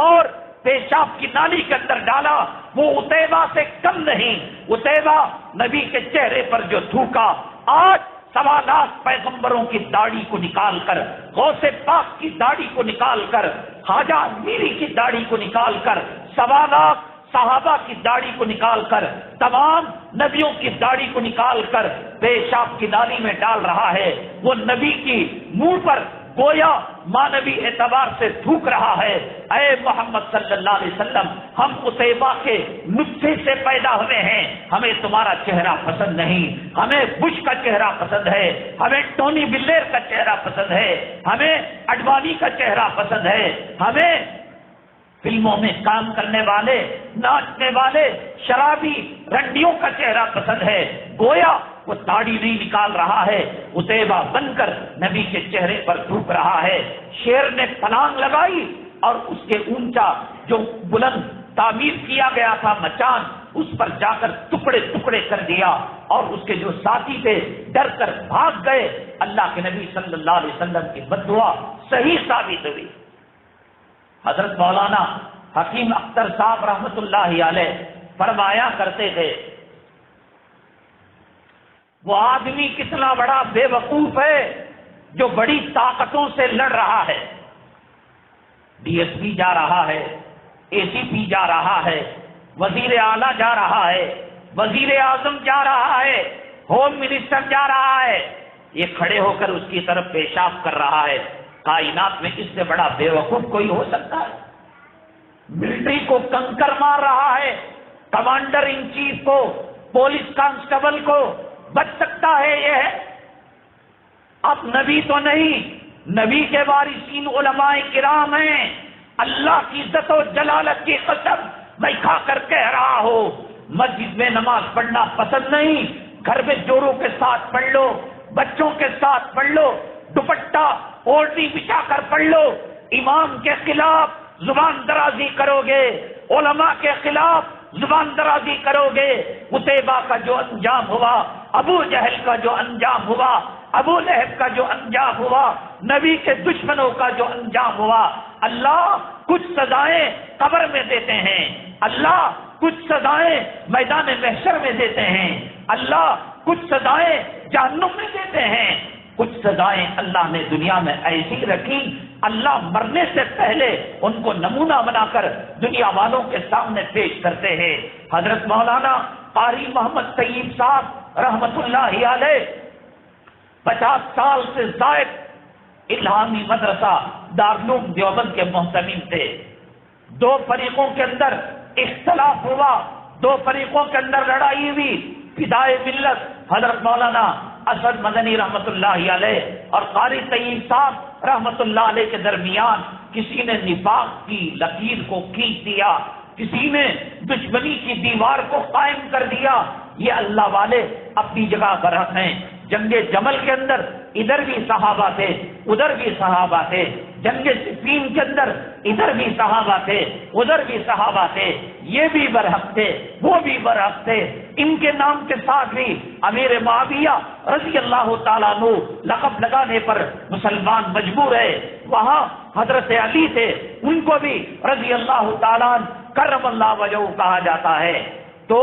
اور پیشاب کی نالی کے اندر ڈالا، وہ عتیبہ سے کم نہیں۔ عتیبہ نبی کے چہرے پر جو تھوکا، آج 1.25 لاکھ پیغمبروں کی داڑھی کو نکال کر، غوث پاک کی داڑھی کو نکال کر، خواجہ میری کی داڑھی کو نکال کر، 1.25 لاکھ صحابہ کی داڑھی کو نکال کر، تمام نبیوں کی داڑھی کو نکال کر پیشاب کی نالی میں ڈال رہا ہے۔ وہ نبی کی منہ پر گویا مانوی اعتبار سے تھوک رہا ہے۔ اے محمد صلی اللہ علیہ وسلم، ہم عتیبہ کے نطفے سے پیدا ہوئے ہیں، ہمیں تمہارا چہرہ پسند نہیں، ہمیں بش کا چہرہ پسند ہے، ہمیں ٹونی بلیر کا چہرہ پسند ہے، ہمیں اڈوانی کا چہرہ پسند ہے، ہمیں فلموں میں کام کرنے والے، ناچنے والے، شرابی رنڈیوں کا چہرہ پسند ہے۔ گویا وہ داڑھی نہیں نکال رہا ہے، عتیبہ بن کر نبی کے چہرے پر تھوک رہا ہے۔ شیر نے پلانگ لگائی اور اس کے اونچا جو بلند تعمیر کیا گیا تھا مچان، اس پر جا کر ٹکڑے ٹکڑے کر دیا، اور اس کے جو ساتھی تھے ڈر کر بھاگ گئے۔ اللہ کے نبی صلی اللہ علیہ وسلم کی بد دعا صحیح ثابت ہوئی۔ حضرت مولانا حکیم اختر صاحب رحمت اللہ علیہ فرمایا کرتے تھے، وہ آدمی کتنا بڑا بے وقوف ہے جو بڑی طاقتوں سے لڑ رہا ہے، ڈی ایس پی جا رہا ہے، اے سی پی جا رہا ہے، وزیر اعلیٰ جا رہا ہے، وزیر اعظم جا رہا ہے، ہوم منسٹر جا رہا ہے، یہ کھڑے ہو کر اس کی طرف پیشاب کر رہا ہے۔ کائنات میں اس سے بڑا بے وقوف کوئی ہو سکتا ہے؟ ملٹری کو کنکر مار رہا ہے، کمانڈر ان چیف کو، پولیس کانسٹیبل کو بچ سکتا ہے یہ ہے؟ اب نبی تو نہیں، نبی کے وارثین علماء کرام ہیں۔ اللہ کی عزت و جلالت کی قسم میں کھا کر کہہ رہا ہوں، مسجد میں نماز پڑھنا پسند نہیں، گھر میں جوڑوں کے ساتھ پڑھ لو، بچوں کے ساتھ پڑھ لو، دوپٹہ اوڑھنی بچھا کر پڑھ لو۔ امام کے خلاف زبان درازی کرو گے، علماء کے خلاف زبان درازی کرو گے، عتیبہ کا جو انجام ہوا، ابو جہل کا جو انجام ہوا، ابو لہب کا جو انجام ہوا، نبی کے دشمنوں کا جو انجام ہوا، اللہ کچھ سزائیں قبر میں دیتے ہیں، اللہ کچھ سزائیں میدان محشر میں دیتے ہیں، اللہ کچھ سزائیں جہنم میں دیتے ہیں، کچھ سزائیں اللہ نے دنیا میں ایسی رکھی، اللہ مرنے سے پہلے ان کو نمونہ بنا کر دنیا والوں کے سامنے پیش کرتے ہیں۔ حضرت مولانا قاری محمد طیب صاحب رحمت اللہ علیہ 50 سال سے زائد الہامی مدرسہ دارالعلوم دیوبند کے محتمم تھے۔ 2 فریقوں کے اندر اختلاف ہوا، 2 فریقوں کے اندر لڑائی ہوئی، فدائے ملت حضرت مولانا اسد مدنی رحمت اللہ علیہ اور قاری طیب صاحب رحمت اللہ علیہ کے درمیان کسی نے نفاق کی لکیر کو کھینچ دیا، کسی نے دشمنی کی دیوار کو قائم کر دیا۔ یہ اللہ والے اپنی جگہ پر ہیں۔ جنگ جمل کے اندر ادھر بھی صحابہ تھے، ادھر بھی صحابہ تھے، جنگ صفین کے اندر ادھر بھی صحابہ تھے، ادھر بھی صحابہ تھے، یہ بھی برحق تھے، وہ بھی برحق تھے۔ ان کے نام کے ساتھ بھی امیر معاویہ رضی اللہ تعالیٰ عنہ لقب لگانے پر مسلمان مجبور ہے۔ وہاں حضرت علی تھے، ان کو بھی رضی اللہ تعالیٰ عنہ کرم اللہ وجہہ کہا جاتا ہے۔ تو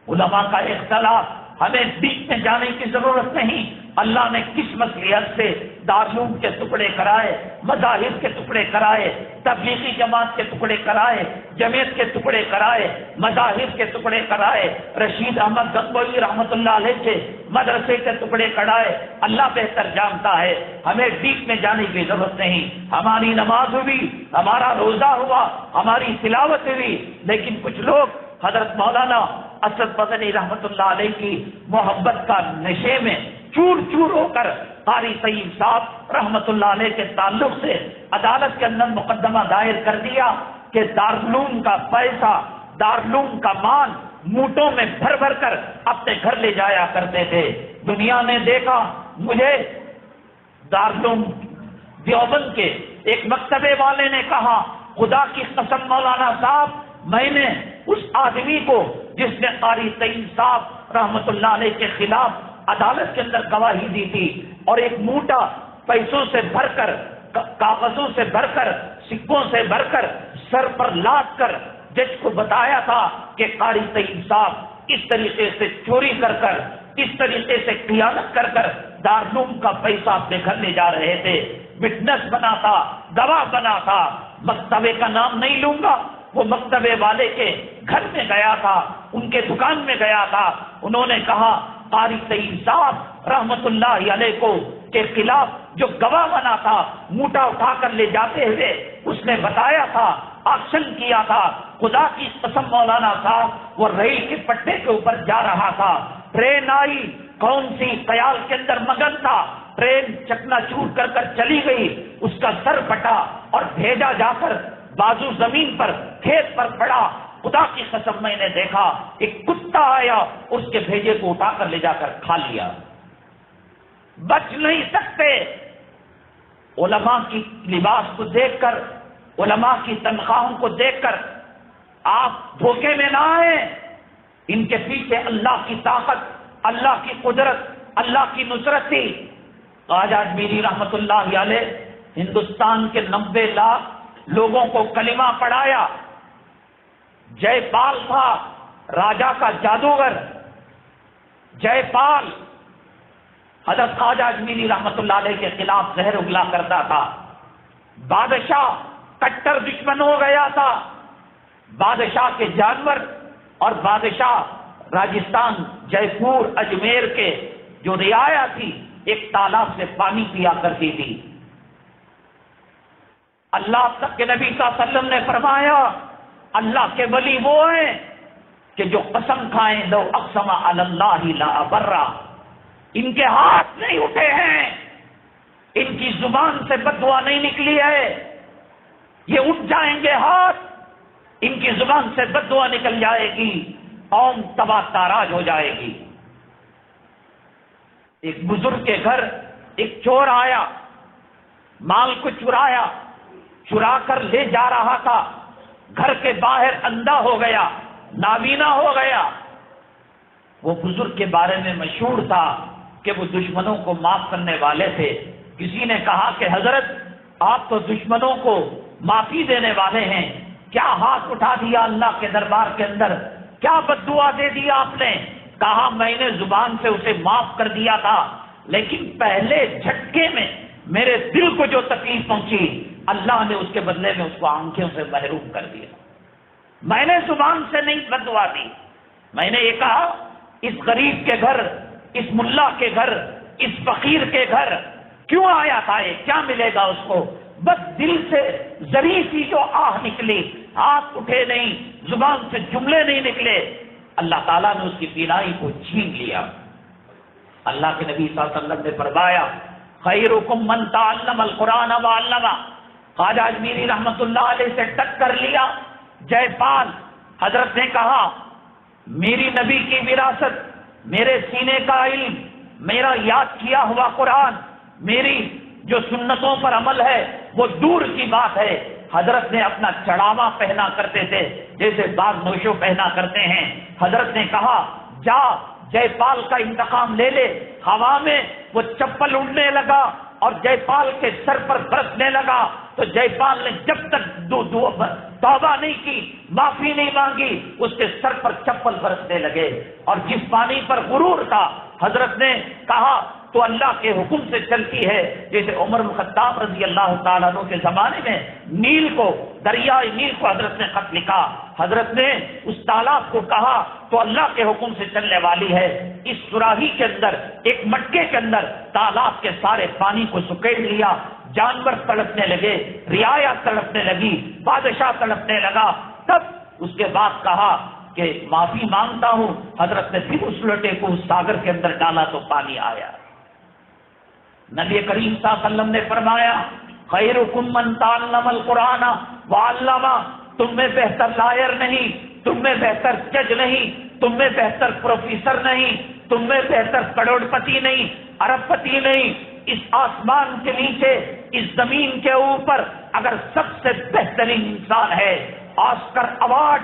علماء کا اختلاف ہمیں بیچ میں جانے کی ضرورت نہیں۔ اللہ نے کس مصلحت سے دارالعلوم کے ٹکڑے کرائے، مذاہب کے ٹکڑے کرائے، تبلیغی جماعت کے ٹکڑے کرائے، جمعیت کے ٹکڑے کرائے، مذاہب کے ٹکڑے کرائے، رشید احمد گنگوئی رحمت اللہ علیہ کے مدرسے کے ٹکڑے کرائے، اللہ بہتر جانتا ہے۔ ہمیں بیچ میں جانے کی ضرورت نہیں۔ ہماری نماز ہوئی، ہمارا روزہ ہوا، ہماری تلاوت ہوئی، لیکن کچھ لوگ حضرت مولانا اسد مدنی رحمت اللہ علیہ کی محبت کا نشے میں چور چور ہو کر قاری طیب صاحب رحمت اللہ علیہ کے تعلق سے عدالت کے اندر مقدمہ دائر کر دیا کہ دارالعلوم کا پیسہ، دارالعلوم کا مال موٹوں میں بھر بھر کر اپنے گھر لے جایا کرتے تھے۔ دنیا نے دیکھا، مجھے دارالعلوم دیوبند کے ایک مکتبے والے نے کہا، خدا کی قسم مولانا صاحب، میں نے اس آدمی کو جس نے قاری طیب صاحب رحمت اللہ علیہ کے خلاف عدالت کے اندر گواہی دی تھی اور ایک موٹا پیسوں سے بھر کر، کاغذوں سے بھر کر، سکوں سے بھر کر سر پر لاد کر جج کو بتایا تھا کہ قاری طیب صاحب اس طریقے سے چوری کر کر، اس طریقے سے خیانت کر کر دارالعلوم کا پیسہ اپنے گھر لے جا رہے تھے۔ وٹنس بنا تھا، گواہ بنا تھا، مکتبے کا نام نہیں لوں گا، وہ مکتبے والے کے گھر میں گیا تھا، ان کے دکان میں گیا تھا، انہوں نے کہا قاری طیب صاحب رحمت اللہ علیہ کو کے خلاف جو گواہ بنا تھا، موٹا اٹھا کر لے جاتے ہوئے اس نے بتایا تھا، آکشن کیا تھا، خدا کی قسم مولانا صاحب وہ ریل کے پٹے کے اوپر جا رہا تھا، ٹرین آئی، کون سی خیال کے اندر مگن تھا، ٹرین چکنا چور کر کر چلی گئی، اس کا سر پھٹا اور بھیجا جا کر بازو زمین پر کھیت پر پڑا۔ خدا کی قسم میں نے دیکھا ایک کتا آیا، اس کے بھیجے کو اٹھا کر لے جا کر کھا لیا۔ بچ نہیں سکتے۔ علماء کی لباس کو دیکھ کر، علماء کی تنخواہوں کو دیکھ کر آپ دھوکے میں نہ آئیں۔ ان کے پیچھے اللہ کی طاقت، اللہ کی قدرت، اللہ کی نصرت تھی۔ خواجہ اجمیری رحمت اللہ علیہ ہندوستان کے 90 لاکھ لوگوں کو کلمہ پڑھایا۔ جے پال تھا راجا کا جادوگر، جے پال حضرت خواجہ اجمیری رحمت اللہ علیہ کے خلاف زہر اگلا کرتا تھا۔ بادشاہ کٹر دشمن ہو گیا تھا۔ بادشاہ کے جانور اور بادشاہ راجستھان جے پور اجمیر کے جو رعایا تھی ایک تالاب سے پانی پیا کرتی تھی. اللہ تک کے نبی صلی اللہ علیہ وسلم نے فرمایا اللہ کے ولی وہ ہیں کہ جو قسم کھائیں لو اقسم علی اللہ لا ابرا. ان کے ہاتھ نہیں اٹھے ہیں, ان کی زبان سے بددعا نہیں نکلی ہے. یہ اٹھ جائیں گے ہاتھ, ان کی زبان سے بددعا نکل جائے گی, قوم تباہ تاراج ہو جائے گی. ایک بزرگ کے گھر ایک چور آیا, مال کو چرا کر لے جا رہا تھا. گھر کے باہر اندھا ہو گیا, نابینا ہو گیا. وہ بزرگ کے بارے میں مشہور تھا کہ وہ دشمنوں کو معاف کرنے والے تھے. کسی نے کہا کہ حضرت آپ تو دشمنوں کو معافی دینے والے ہیں, کیا ہاتھ اٹھا دیا اللہ کے دربار کے اندر, کیا بددعا دے دیا آپ نے؟ کہا میں نے زبان سے اسے معاف کر دیا تھا, لیکن پہلے جھٹکے میں میرے دل کو جو تکلیف پہنچی اللہ نے اس کے بدلے میں اس کو آنکھوں سے محروم کر دیا. میں نے زبان سے نہیں بددعا دی, میں نے یہ کہا اس غریب کے گھر, اس ملا کے گھر, اس فقیر کے گھر کیوں آیا تھا, یہ کیا ملے گا اس کو؟ بس دل سے ذری سی جو آہ نکلی, ہاتھ اٹھے نہیں, زبان سے جملے نہیں نکلے, اللہ تعالیٰ نے اس کی بینائی کو چھین لیا. اللہ کے نبی صلی اللہ علیہ وسلم نے فرمایا خیرکم من تعلم القرآن وعلمہ. خواجہ اجمیری رحمت اللہ علیہ سے ٹک کر لیا. جے پال حضرت نے کہا میری نبی کی وراثت, میرے سینے کا علم, میرا یاد کیا ہوا قرآن, میری جو سنتوں پر عمل ہے وہ دور کی بات ہے. حضرت نے اپنا چڑھاوا پہنا کرتے تھے جیسے باغ نوشو پہنا کرتے ہیں. حضرت نے کہا جا جے پال کا انتقام لے لے. ہوا میں وہ چپل اڑنے لگا اور جے پال کے سر پر برسنے لگا, تو جے پال نے جب تک توبہ نہیں کی, معافی نہیں مانگی, اس کے سر پر چپل برسنے لگے. اور جس پانی پر غرور تھا حضرت نے کہا تو اللہ کے حکم سے چلتی ہے. جیسے عمر بن خطاب رضی اللہ تعالیٰ عنہ کے زمانے میں نیل کو, دریائے نیل کو حضرت نے خط لکھا, حضرت نے اس تالاب کو کہا تو اللہ کے حکم سے چلنے والی ہے. اس سراہی کے اندر, ایک مٹکے کے اندر تالاب کے سارے پانی کو سکیڑ لیا. جانور تڑپنے لگے, رعایا تڑپنے لگی, بادشاہ تڑپنے لگا. تب اس کے بعد کہا کہ معافی مانگتا ہوں. حضرت نے پھر اس لوٹے کو اس ساگر کے اندر ڈالا تو پانی آیا. نبی کریم صلی اللہ علیہ وسلم نے فرمایا خیرکم من تعلم القرآن وعلمہ. تم میں بہتر لائر نہیں, تم میں بہتر جج نہیں, تم میں بہتر پروفیسر نہیں, تم میں بہتر کروڑ پتی نہیں, ارب پتی نہیں. اس آسمان کے نیچے, اس زمین کے اوپر اگر سب سے بہترین انسان ہے, آسکر ایوارڈ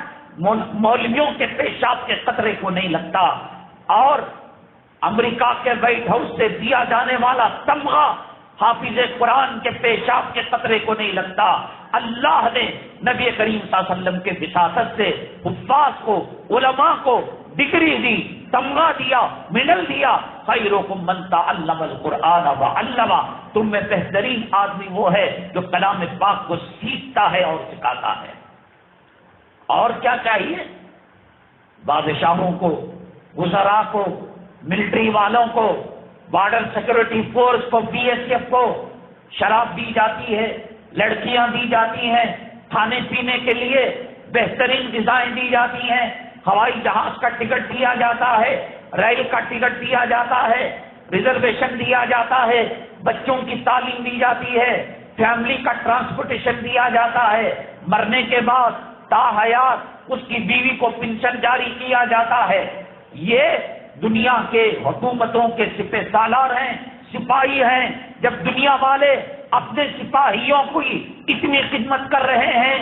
مولویوں کے پیشاب کے قطرے کو نہیں لگتا, اور امریکہ کے وائٹ ہاؤس سے دیا جانے والا تمغہ حافظ قرآن کے پیشاب کے قطرے کو نہیں لگتا. اللہ نے نبی کریم صلی اللہ علیہ وسلم کے وساطت سے حفاظ کو, علماء کو ڈگری دی, تمغہ دیا, میڈل دیا. خیرکم من تعلم القرآن وعلمہ. تم میں بہترین آدمی وہ ہے جو کلام پاک کو سیکھتا ہے اور سکھاتا ہے. اور کیا چاہیے؟ بادشاہوں کو, وزراء کو, ملٹری والوں کو, بارڈر سیکورٹی فورس کو, بی ایس ایف کو شراب دی جاتی ہے, لڑکیاں دی جاتی ہیں, کھانے پینے کے لیے بہترین غذائیں دی جاتی ہیں, ہوائی جہاز کا ٹکٹ دیا جاتا ہے, ریل کا ٹکٹ دیا جاتا ہے, ریزرویشن دیا جاتا ہے, بچوں کی تعلیم دی جاتی ہے, فیملی کا ٹرانسپورٹیشن دیا جاتا ہے, مرنے کے بعد تا حیات اس کی بیوی کو پنشن جاری کیا جاتا ہے. یہ دنیا کے حکومتوں کے سپہ سالار ہیں, سپاہی ہیں. جب دنیا والے اپنے سپاہیوں کی اتنی خدمت کر رہے ہیں,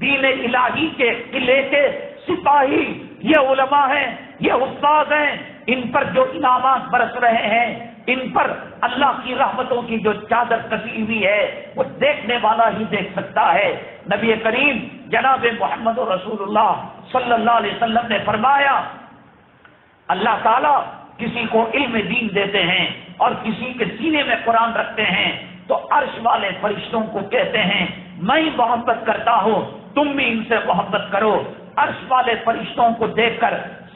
دین الہی کے قلعے کے سپاہی یہ علماء ہیں, یہ حفاظ ہیں, ان پر جو انعامات برس رہے ہیں, ان پر اللہ کی رحمتوں کی جو چادر کسی ہوئی ہے وہ دیکھنے والا ہی دیکھ سکتا ہے. نبی کریم جناب محمد رسول اللہ صلی اللہ علیہ وسلم نے فرمایا اللہ تعالیٰ کسی کو علم دین دیتے ہیں اور کسی کے سینے میں قرآن رکھتے ہیں تو عرش والے فرشتوں کو کہتے ہیں میں محبت کرتا ہوں, تم بھی ان سے محبت کرو. عرش والے فرشتوں کو دیکھ کر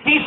30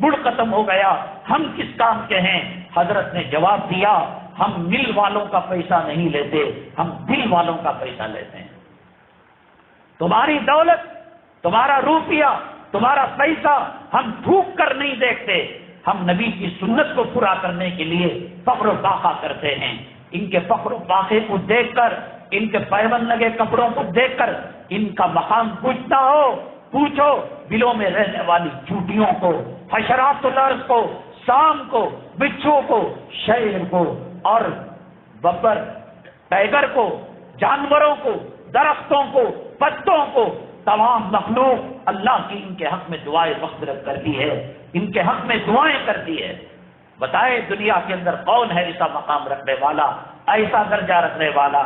بڑھ ختم ہو گیا، ہم کس کام کے ہیں؟ حضرت نے جواب دیا، ہم مل والوں کا پیسہ نہیں لیتے، ہم دل والوں کا پیسہ لیتے ہیں۔ تمہاری دولت، تمہارا روپیہ، تمہارا پیسہ ہم تھوک کر نہیں دیکھتے، ہم نبی کی سنت کو پورا کرنے کے لیے فخر و فاخر کرتے ہیں۔ ان کے فخر و فاخر کو دیکھ کر، ان کے پیون لگے کپڑوں کو دیکھ کر ان کا مقام پوچھتا ہو، پوچھو بلوں میں رہنے والی چوٹیوں کو، حشرات الارض کو، سام کو، بچھو کو، شیر کو اور ببر ٹائگر کو، جانوروں کو، درختوں کو، پتوں کو، تمام مخلوق اللہ کی ان کے حق میں دعائیں مغفرت کرتی ہے، ان کے حق میں دعائیں کرتی ہے۔ بتائے دنیا کے اندر کون ہے ایسا مقام رکھنے والا، ایسا درجہ رکھنے والا؟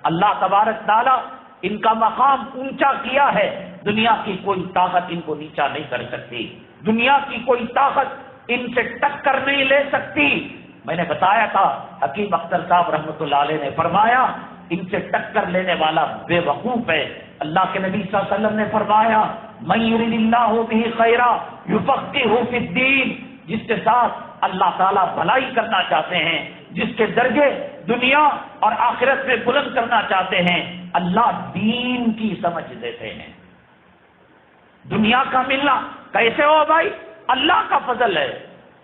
اللہ تبارک تعالیٰ ان کا مقام اونچا کیا ہے، دنیا کی کوئی طاقت ان کو نیچا نہیں کر سکتی، دنیا کی کوئی طاقت ان سے ٹکر نہیں لے سکتی۔ میں نے بتایا تھا، حکیم اختر صاحب رحمۃ اللہ علیہ نے فرمایا ان سے ٹکر لینے والا بے وقوف ہے۔ اللہ کے نبی صلی اللہ علیہ وسلم نے فرمایا من یرید اللہ بہ خیرا یفقہہ فی الدین، جس کے ساتھ اللہ تعالیٰ بھلائی کرنا چاہتے ہیں، جس کے درجے دنیا اور آخرت میں بلند کرنا چاہتے ہیں، اللہ دین کی سمجھ دیتے ہیں۔ دنیا کا ملنا کیسے ہو بھائی؟ اللہ کا فضل ہے۔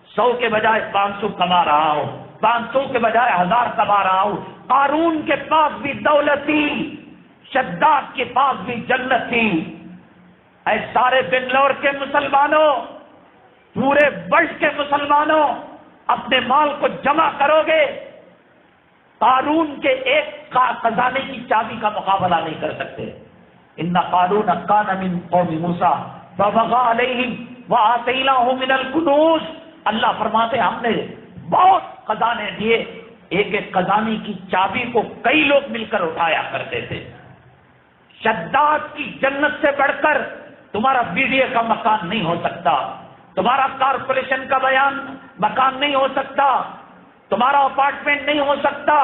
100 کے بجائے 500 کما رہا ہو، 500 کے بجائے 1000 کما رہا ہو۔ قارون کے پاس بھی دولت تھی، شداد کے پاس بھی جنت تھی۔ اے سارے بنگلور کے مسلمانوں، پورے ورلڈ کے مسلمانوں، اپنے مال کو جمع کرو گے، قارون کے ایک خزانے کی چابی کا مقابلہ نہیں کر سکتے۔ ان قارون کان من قوم موسیٰ فبغى علیہم وآتیناہ من الکنوز، اللہ فرماتے ہم نے بہت خزانے دیے، ایک ایک خزانے کی چابی کو کئی لوگ مل کر اٹھایا کرتے تھے۔ شداد کی جنت سے بڑھ کر تمہارا BDA کا مکان نہیں ہو سکتا، تمہارا کارپوریشن کا مکان نہیں ہو سکتا، تمہارا اپارٹمنٹ نہیں ہو سکتا،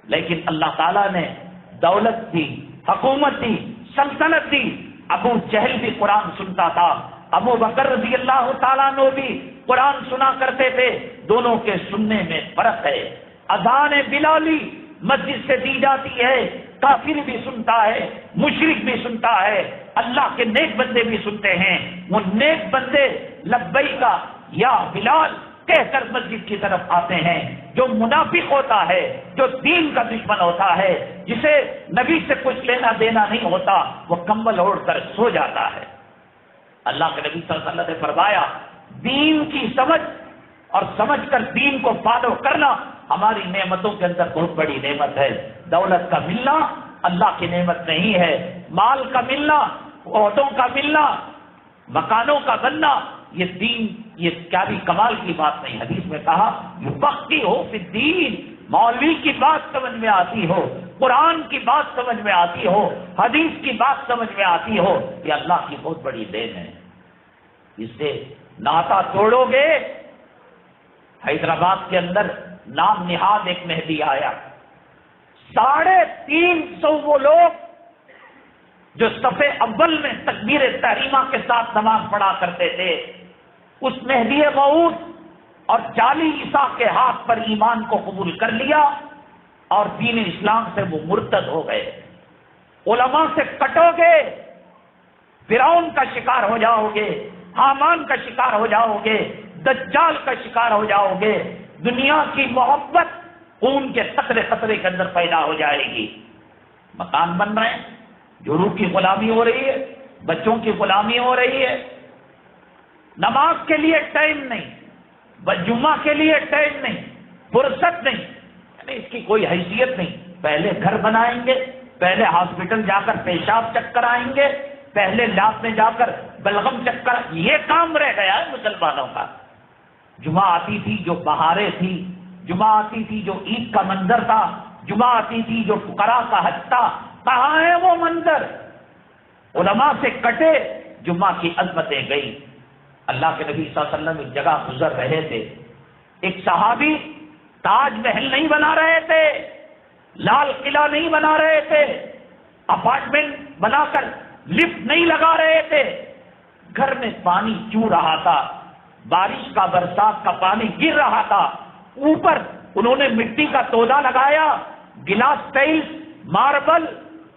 لیکن اللہ تعالیٰ نے دولت دی، حکومت دی، سلطنت دی۔ ابو جہل بھی قرآن سنتا تھا، ابو بکر رضی اللہ تعالیٰ عنہ بھی قرآن سنا کرتے تھے، دونوں کے سننے میں فرق ہے۔ اذان بلالی مسجد سے دی جاتی ہے، کافر بھی سنتا ہے، مشرک بھی سنتا ہے، اللہ کے نیک بندے بھی سنتے ہیں۔ وہ نیک بندے لبیک یا بلال کہہ کر مسجد کی طرف آتے ہیں۔ جو منافق ہوتا ہے، جو دین کا دشمن ہوتا ہے، جسے نبی سے کچھ لینا دینا نہیں ہوتا، وہ کمبل اوڑھ کر سو جاتا ہے۔ اللہ کے نبی صلی اللہ علیہ وسلم نے فرمایا دین کی سمجھ اور سمجھ کر دین کو فالو کرنا ہماری نعمتوں کے اندر بہت بڑی نعمت ہے۔ دولت کا ملنا اللہ کی نعمت نہیں ہے، مال کا ملنا، عہدوں کا ملنا، مکانوں کا بننا، یہ دین، یہ کیا بھی کمال کی بات نہیں۔ حدیث میں کہا یفقہہ فی الدین، مولوی کی بات سمجھ میں آتی ہو، قرآن کی بات سمجھ میں آتی ہو، حدیث کی بات سمجھ میں آتی ہو، یہ اللہ کی بہت بڑی دین ہے۔ اس سے ناتا توڑو گے۔ حیدرآباد کے اندر نام نہاد ایک مہدی آیا، 350 وہ لوگ جو صفے اول میں تکبیر تحریمہ کے ساتھ نماز پڑھا کرتے تھے، اس مہدی موعود اور جعلی عیسیٰ کے ہاتھ پر ایمان کو قبول کر لیا اور دین اسلام سے وہ مرتد ہو گئے۔ علماء سے کٹو گے، فرعون کا شکار ہو جاؤ گے، حامان کا شکار ہو جاؤ گے، دجال کا شکار ہو جاؤ گے۔ دنیا کی محبت خون کے قطرے قطرے کے اندر پیدا ہو جائے گی۔ مکان بن رہے ہیں، جو روح کی غلامی ہو رہی ہے، بچوں کی غلامی ہو رہی ہے، نماز کے لیے ٹائم نہیں، جمعہ کے لیے ٹائم نہیں، فرصت نہیں، یعنی اس کی کوئی حیثیت نہیں۔ پہلے گھر بنائیں گے، پہلے ہاسپٹل جا کر پیشاب چیک کرائیں گے، پہلے لاب میں جا کر بلغم چیک کر، یہ کام رہ گیا ہے مسلمانوں کا۔ جمعہ آتی تھی جو بہاریں تھی، جمعہ آتی تھی جو عید کا منظر تھا، جمعہ آتی تھی جو فقراء کا حج تھا، کہاں ہے وہ منظر؟ علماء سے کٹے، جمعہ کی عظمتیں گئی۔ اللہ کے نبی صلی اللہ علیہ وسلم ایک جگہ گزر رہے تھے، ایک صحابی تاج محل نہیں بنا رہے تھے، لال قلعہ نہیں بنا رہے تھے، اپارٹمنٹ بنا کر لفٹ نہیں لگا رہے تھے، گھر میں پانی چو رہا تھا، بارش کا برسات کا پانی گر رہا تھا، اوپر انہوں نے مٹی کا تودا لگایا، گلاس ٹائلز، ماربل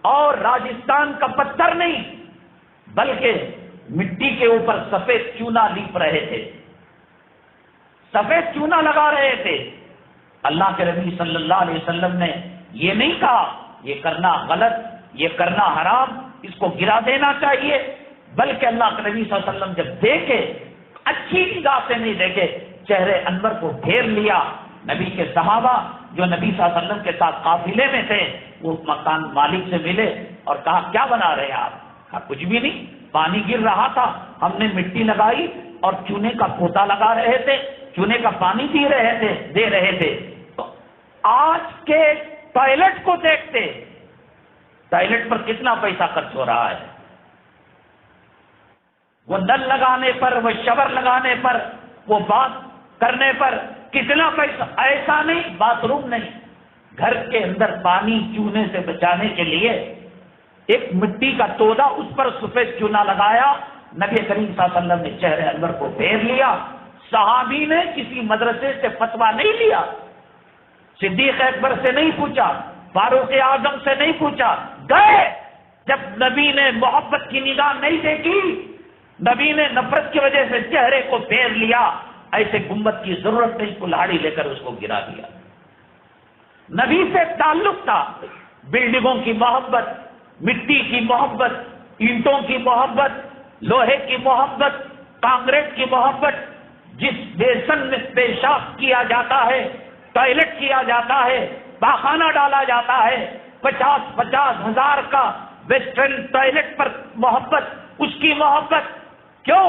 اور راجستھان کا پتھر نہیں بلکہ مٹی کے اوپر سفید چونا لیپ رہے تھے، سفید چونا لگا رہے تھے۔ اللہ کے نبی صلی اللہ علیہ وسلم نے یہ نہیں کہا یہ کرنا غلط، یہ کرنا حرام، اس کو گرا دینا چاہیے، بلکہ اللہ کے نبی صلی اللہ علیہ وسلم جب دیکھے، اچھی نگاہ سے نہیں دیکھے، چہرے انور کو پھیر لیا۔ نبی کے صحابہ جو نبی صلی اللہ علیہ وسلم کے ساتھ قافلے میں تھے وہ مکان مالک سے ملے اور کہا کیا بنا رہے ہیں آپ؟ کہا کچھ بھی نہیں، پانی گر رہا تھا، ہم نے مٹی لگائی اور چونے کا پوتا لگا رہے تھے، چونے کا پانی دے رہے تھے۔ تو آج کے ٹوائلٹ کو دیکھتے، ٹوائلٹ پر کتنا پیسہ خرچ ہو رہا ہے، وہ نل لگانے پر، وہ شاور لگانے پر، وہ بات کرنے پر کتنا پیسہ، ایسا نہیں باتھ روم نہیں، گھر کے اندر پانی چونے سے بچانے کے لیے ایک مٹی کا تودا، اس پر سفید چونا لگایا۔ نبی کریم صلی اللہ علیہ وسلم نے چہرے انور کو پھیر لیا۔ صحابی نے کسی مدرسے سے فتویٰ نہیں لیا، صدیق اکبر سے نہیں پوچھا، فاروق اعظم سے نہیں پوچھا، گئے جب نبی نے محبت کی نگاہ نہیں دیکھی، نبی نے نفرت کی وجہ سے چہرے کو پھیر لیا، ایسے گنبد کی ضرورت نہیں، کلاڑی لے کر اس کو گرا دیا۔ نبی سے تعلق تھا، بلڈنگوں کی محبت، مٹی کی محبت، اینٹوں کی محبت، لوہے کی محبت، کانکریٹ کی محبت، جس بیسن میں پیشاب کیا جاتا ہے، ٹوائلٹ کیا جاتا ہے، پاخانہ ڈالا جاتا ہے، 50,000 ہزار کا ویسٹرن ٹوائلٹ پر محبت، اس کی محبت کیوں؟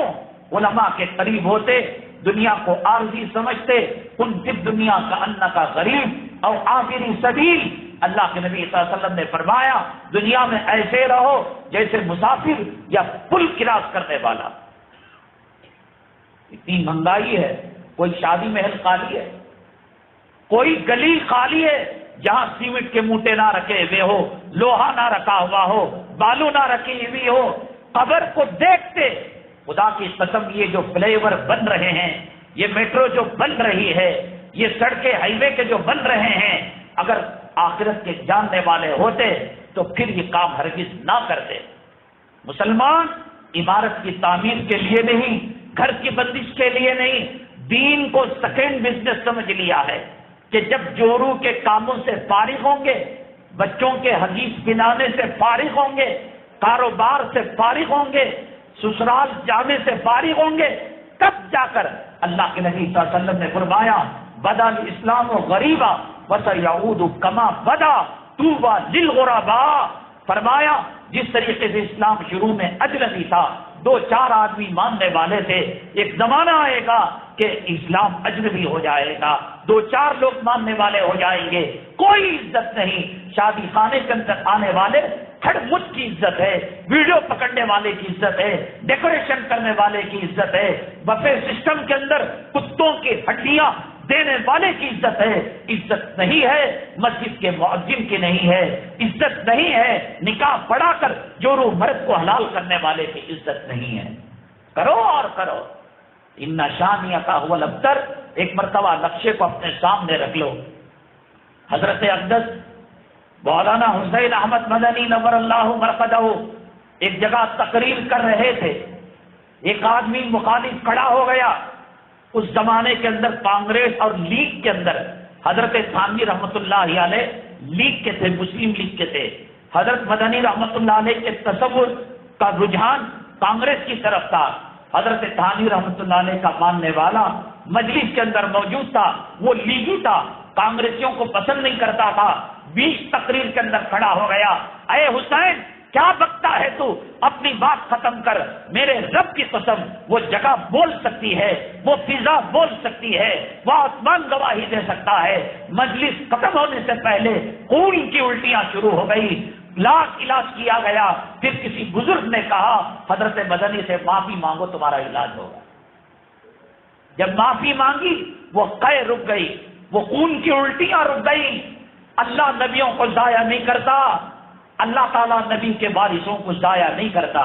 علماء کے قریب ہوتے، دنیا کو عارضی سمجھتے، ان کی دنیا کا ان کا غریب اور عابری سبیل۔ اللہ کے نبی صلی اللہ علیہ وسلم نے فرمایا دنیا میں ایسے رہو جیسے مسافر یا پل کراس کرنے والا۔ اتنی مہنگائی ہے، کوئی شادی محل خالی ہے، کوئی گلی خالی ہے جہاں سیمنٹ کے موٹے نہ رکھے ہوئے ہو، لوہا نہ رکھا ہوا ہو، بالو نہ رکھی ہوئی ہو۔ قبر کو دیکھتے خدا کی قسم، یہ جو فلائی اوور بن رہے ہیں، یہ میٹرو جو بن رہی ہے، یہ سڑکیں ہائی وے کے جو بن رہے ہیں، اگر آخرت کے جاننے والے ہوتے تو پھر یہ کام ہرگز نہ کرتے۔ مسلمان عمارت کی تعمیر کے لیے نہیں، گھر کی بندش کے لیے نہیں، دین کو سیکنڈ بزنس سمجھ لیا ہے کہ جب جورو کے کاموں سے فارغ ہوں گے، بچوں کے حدیث بنانے سے فارغ ہوں گے، کاروبار سے فارغ ہوں گے، سسرال جانے سے فارغ ہوں گے، تب جا کر اللہ کے نبی صلی اللہ علیہ وسلم نے فرمایا بدا الاسلام غریبا وسیعود کما بدا طوبی للغرباء۔ فرمایا جس طریقے سے اسلام شروع میں اجنبی تھا، 2-4 آدمی ماننے والے تھے، ایک زمانہ آئے گا کہ اسلام اجنبی ہو جائے گا، 2-4 لوگ ماننے والے ہو جائیں گے، کوئی عزت نہیں۔ شادی خانے کے اندر آنے والے کھڑ مچ کی عزت ہے، ویڈیو پکڑنے والے کی عزت ہے، ڈیکوریشن کرنے والے کی عزت ہے، بفے سسٹم کے اندر کتوں کی ہڈیاں دینے والے کی عزت ہے۔ عزت نہیں ہے مسجد کے مؤذن کی، نہیں ہے عزت، نہیں ہے نکاح پڑھا کر جورو مرد کو حلال کرنے والے کی عزت نہیں ہے۔ کرو اور کرو، ان شانیہ کا هو الابتر۔ ایک مرتبہ نقشے کو اپنے سامنے رکھ لو، حضرت اقدس مولانا حسین احمد مدنی نور اللہ مرقدہ ایک جگہ تقریر کر رہے تھے، ایک آدمی مخالف کھڑا ہو گیا۔ اس زمانے کے اندر کانگریس اور لیگ کے اندر حضرت تھانوی رحمت اللہ علیہ لیگ کے تھے، مسلم لیگ کے تھے۔ حضرت مدنی رحمت اللہ علیہ کے تصور کا رجحان کانگریس کی طرف تھا۔ حضرت تھانوی رحمت اللہ علیہ کا ماننے والا مجلس کے اندر موجود تھا، وہ لیگی تھا، کانگریسیوں کو پسند نہیں کرتا تھا۔ 20 تقریر کے اندر کھڑا ہو گیا، اے حسین کیا بکتا ہے تو، اپنی بات ختم کر، میرے رب کی قسم وہ جگہ بول سکتی ہے، وہ فضا بول سکتی ہے، وہ آسمان گواہی دے سکتا ہے۔ مجلس ختم ہونے سے پہلے خون کی الٹیاں شروع ہو گئی، علاج کیا گیا۔ پھر کسی بزرگ نے کہا حضرت مدنی سے معافی مانگو تمہارا علاج ہوگا۔ جب معافی مانگی وہ قے رک گئی، وہ خون کی الٹیاں رک گئی۔ اللہ نبیوں کو ضائع نہیں کرتا، اللہ تعالیٰ نبی کے وارثوں کو ضائع نہیں کرتا۔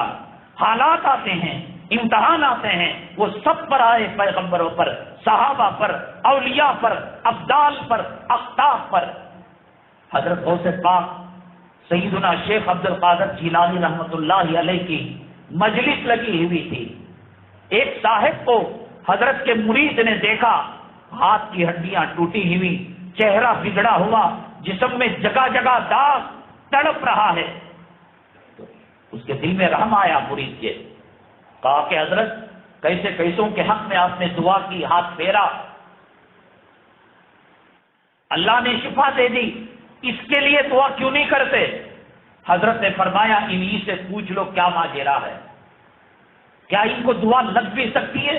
حالات آتے ہیں، امتحان آتے ہیں وہ سب پر آئے، پیغمبروں پر، صحابہ پر، اولیاء پر، ابدال پر، اقطاب پر۔ حضرت غوث پاک سیدنا شیخ عبد القادر جیلانی رحمۃ اللہ علیہ کی مجلس لگی ہوئی تھی۔ ایک صاحب کو حضرت کے مرید نے دیکھا، ہاتھ کی ہڈیاں ٹوٹی ہوئی، چہرہ بگڑا ہوا، جسم میں جگہ جگہ داغ، تڑپ رہا ہے۔ تو اس کے دل میں رحم آیا مرید کے، کہا کہ حضرت کیسے کیسوں کے حق میں آپ نے دعا کی، ہاتھ پھیرا، اللہ نے شفا دے دی، اس کے لیے دعا کیوں نہیں کرتے؟ حضرت نے فرمایا انہی سے پوچھ لو کیا ماجرا ہے، کیا ان کو دعا لگ بھی سکتی ہے،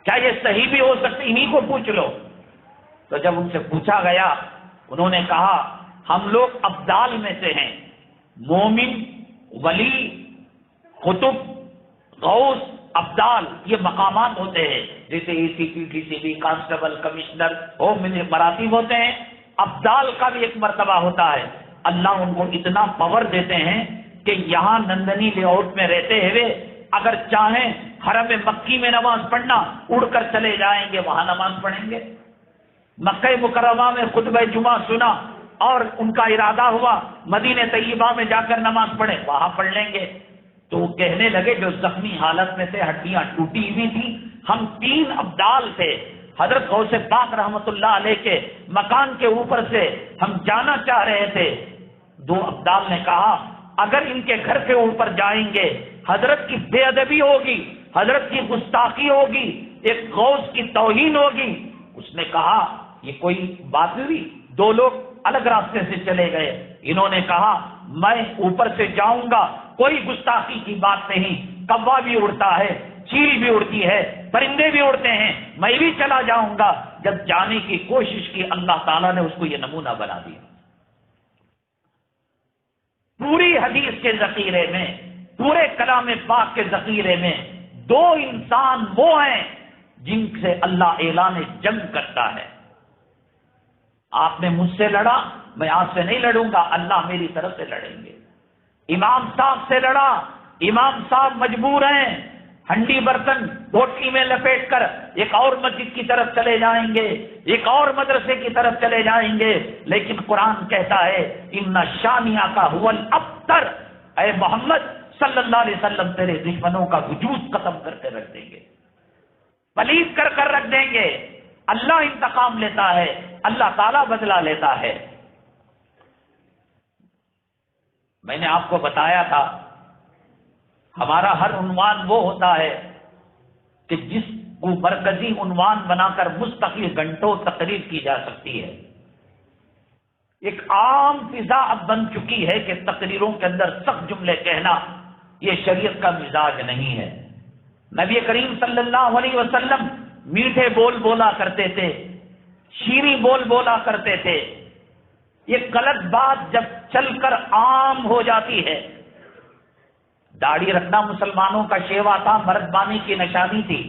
کیا یہ صحیح بھی ہو سکتی، انہی کو پوچھ لو۔ تو جب ان سے پوچھا گیا انہوں نے کہا ہم لوگ ابدال میں سے ہیں، مومن، ولی، قطب، غوث، ابدال، یہ مقامات ہوتے ہیں، جیسے A C P, T C B, constable, commissioner, home مراتب ہوتے ہیں، ابدال کا بھی ایک مرتبہ ہوتا ہے۔ اللہ ان کو اتنا پاور دیتے ہیں کہ یہاں نندنی لے آؤٹ میں رہتے ہوئے اگر چاہیں حرم مکی میں نماز پڑھنا، اڑ کر چلے جائیں گے، وہاں نماز پڑھیں گے۔ مکہ مکرمہ میں خطبہ جمعہ سنا اور ان کا ارادہ ہوا مدینہ طیبہ میں جا کر نماز پڑھیں، وہاں پڑھ لیں گے۔ تو وہ کہنے لگے جو زخمی حالت میں تھے، ہڈیاں ٹوٹی ہوئی تھی، ہم 3 ابدال تھے، حضرت غوث پاک رحمت اللہ علیہ کے مکان کے اوپر سے ہم جانا چاہ رہے تھے۔ 2 ابدال نے کہا اگر ان کے گھر کے اوپر جائیں گے حضرت کی بے ادبی ہوگی، حضرت کی گستاخی ہوگی، ایک غوث کی توہین ہوگی۔ اس نے کہا یہ کوئی بات ہوئی؟ 2 لوگ الگ راستے سے چلے گئے۔ انہوں نے کہا میں اوپر سے جاؤں گا، کوئی گستاخی کی بات نہیں، کوا بھی اڑتا ہے، چیل بھی اڑتی ہے، پرندے بھی اڑتے ہیں، میں بھی چلا جاؤں گا۔ جب جانے کی کوشش کی اللہ تعالیٰ نے اس کو یہ نمونہ بنا دیا۔ پوری حدیث کے ذخیرے میں، پورے کلام پاک کے ذخیرے میں 2 انسان وہ ہیں جن سے اللہ اعلان جنگ کرتا ہے۔ آپ نے مجھ سے لڑا، میں آپ سے نہیں لڑوں گا، اللہ میری طرف سے لڑیں گے۔ امام صاحب سے لڑا، امام صاحب مجبور ہیں ہنڈی برتن بوٹلی میں لپیٹ کر ایک اور مسجد کی طرف چلے جائیں گے، ایک اور مدرسے کی طرف چلے جائیں گے، لیکن قرآن کہتا ہے ان شانیہ کا هو الابتر، اے محمد صلی اللہ علیہ وسلم تیرے دشمنوں کا وجود ختم کر کے رکھ دیں گے، پلید کر کر رکھ دیں گے۔ اللہ انتقام لیتا ہے، اللہ تعالیٰ بدلہ لیتا ہے۔ میں نے آپ کو بتایا تھا ہمارا ہر عنوان وہ ہوتا ہے کہ جس کو مرکزی عنوان بنا کر مستقل گھنٹوں تقریر کی جا سکتی ہے۔ ایک عام فضا اب بن چکی ہے کہ تقریروں کے اندر سخت جملے کہنا یہ شریعت کا مزاج نہیں ہے۔ نبی کریم صلی اللہ علیہ وسلم میٹھے بول بولا کرتے تھے، شیریں بول بولا کرتے تھے۔ یہ غلط بات جب چل کر عام ہو جاتی ہے، داڑھی رکھنا مسلمانوں کا شیوا تھا، مردانی کی نشانی تھی۔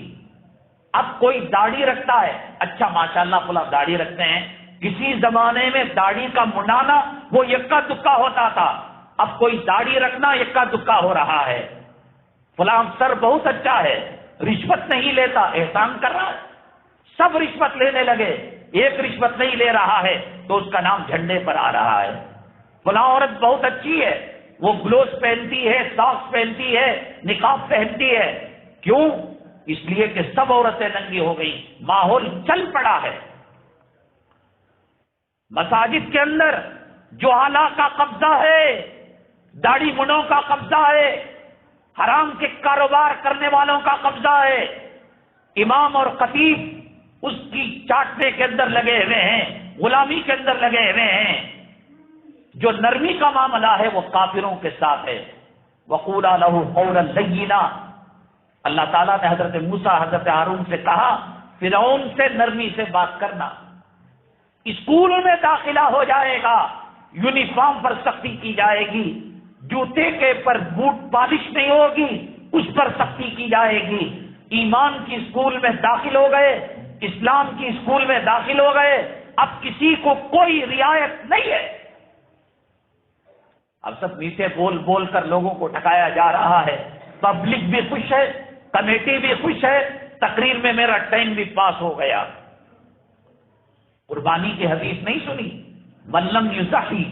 اب کوئی داڑھی رکھتا ہے، اچھا ماشاءاللہ فلاں داڑھی رکھتے ہیں، کسی زمانے میں داڑھی کا منانا وہ یکا دکا ہوتا تھا، اب کوئی داڑھی رکھنا یکا دکا ہو رہا ہے۔ فلاں افسر بہت اچھا ہے، رشوت نہیں لیتا، احسان کر رہا ہے۔ سب رشوت لینے لگے، ایک رشوت نہیں لے رہا ہے تو اس کا نام جھنڈے پر آ رہا ہے۔ فلاں عورت بہت اچھی ہے، وہ گلوز پہنتی ہے، ساکس پہنتی ہے، نقاب پہنتی ہے، کیوں؟ اس لیے کہ سب عورتیں ننگی ہو گئی، ماحول چل پڑا ہے۔ مساجد کے اندر جوہلا کا قبضہ ہے، داڑھی منوں کا قبضہ ہے، حرام کے کاروبار کرنے والوں کا قبضہ ہے۔ امام اور خطیب اس کی چاٹنے کے اندر لگے ہوئے ہیں، غلامی کے اندر لگے ہوئے ہیں۔ جو نرمی کا معاملہ ہے وہ کافروں کے ساتھ ہے۔ وَقُولَا لَهُ قَوْلًا لَيِّنًا، اللہ تعالیٰ نے حضرت موسیٰ حضرت ہارون سے کہا فرعون سے نرمی سے بات کرنا۔ اسکول میں داخلہ ہو جائے گا، یونیفارم پر سختی کی جائے گی، جوتے کے پر بوٹ پالش نہیں ہوگی اس پر سختی کی جائے گی۔ ایمان کی اسکول میں داخل ہو گئے، اسلام کی اسکول میں داخل ہو گئے، اب کسی کو کوئی رعایت نہیں ہے۔ اب سب میٹھے بول بول کر لوگوں کو ٹھکایا جا رہا ہے، پبلک بھی خوش ہے، کمیٹی بھی خوش ہے، تقریر میں میرا ٹائم بھی پاس ہو گیا۔ قربانی کی حدیث نہیں سنی؟ من لم یضحی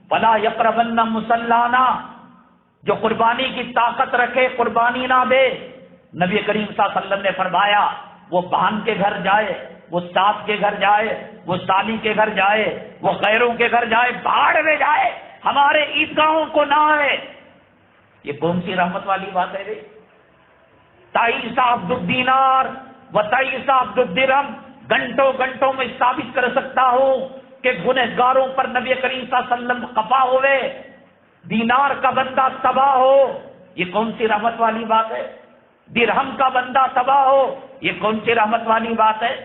فلا یقربن مصلانا، جو قربانی کی طاقت رکھے قربانی نہ دے۔ نبی کریم صلی اللہ علیہ وسلم نے فرمایا وہ بہن کے گھر جائے، وہ ساس کے گھر جائے، وہ سالی کے گھر جائے، وہ غیروں کے گھر جائے، بھاڑ میں جائے، ہمارے عیدگاہوں کو نہ آئے۔ یہ کون سی رحمت والی بات ہے بھائی؟ تعیس عبد الدینار و تعیس عبد الدرہم، گھنٹوں گھنٹوں میں ثابت کر سکتا ہوں کہ گنہگاروں پر نبی کریم صلی اللہ علیہ وسلم خفا ہوئے، دینار کا بندہ تباہ ہو، یہ کون سی رحمت والی بات ہے؟ درہم کا بندہ تباہ ہو، یہ کون سی رحمت والی بات ہے؟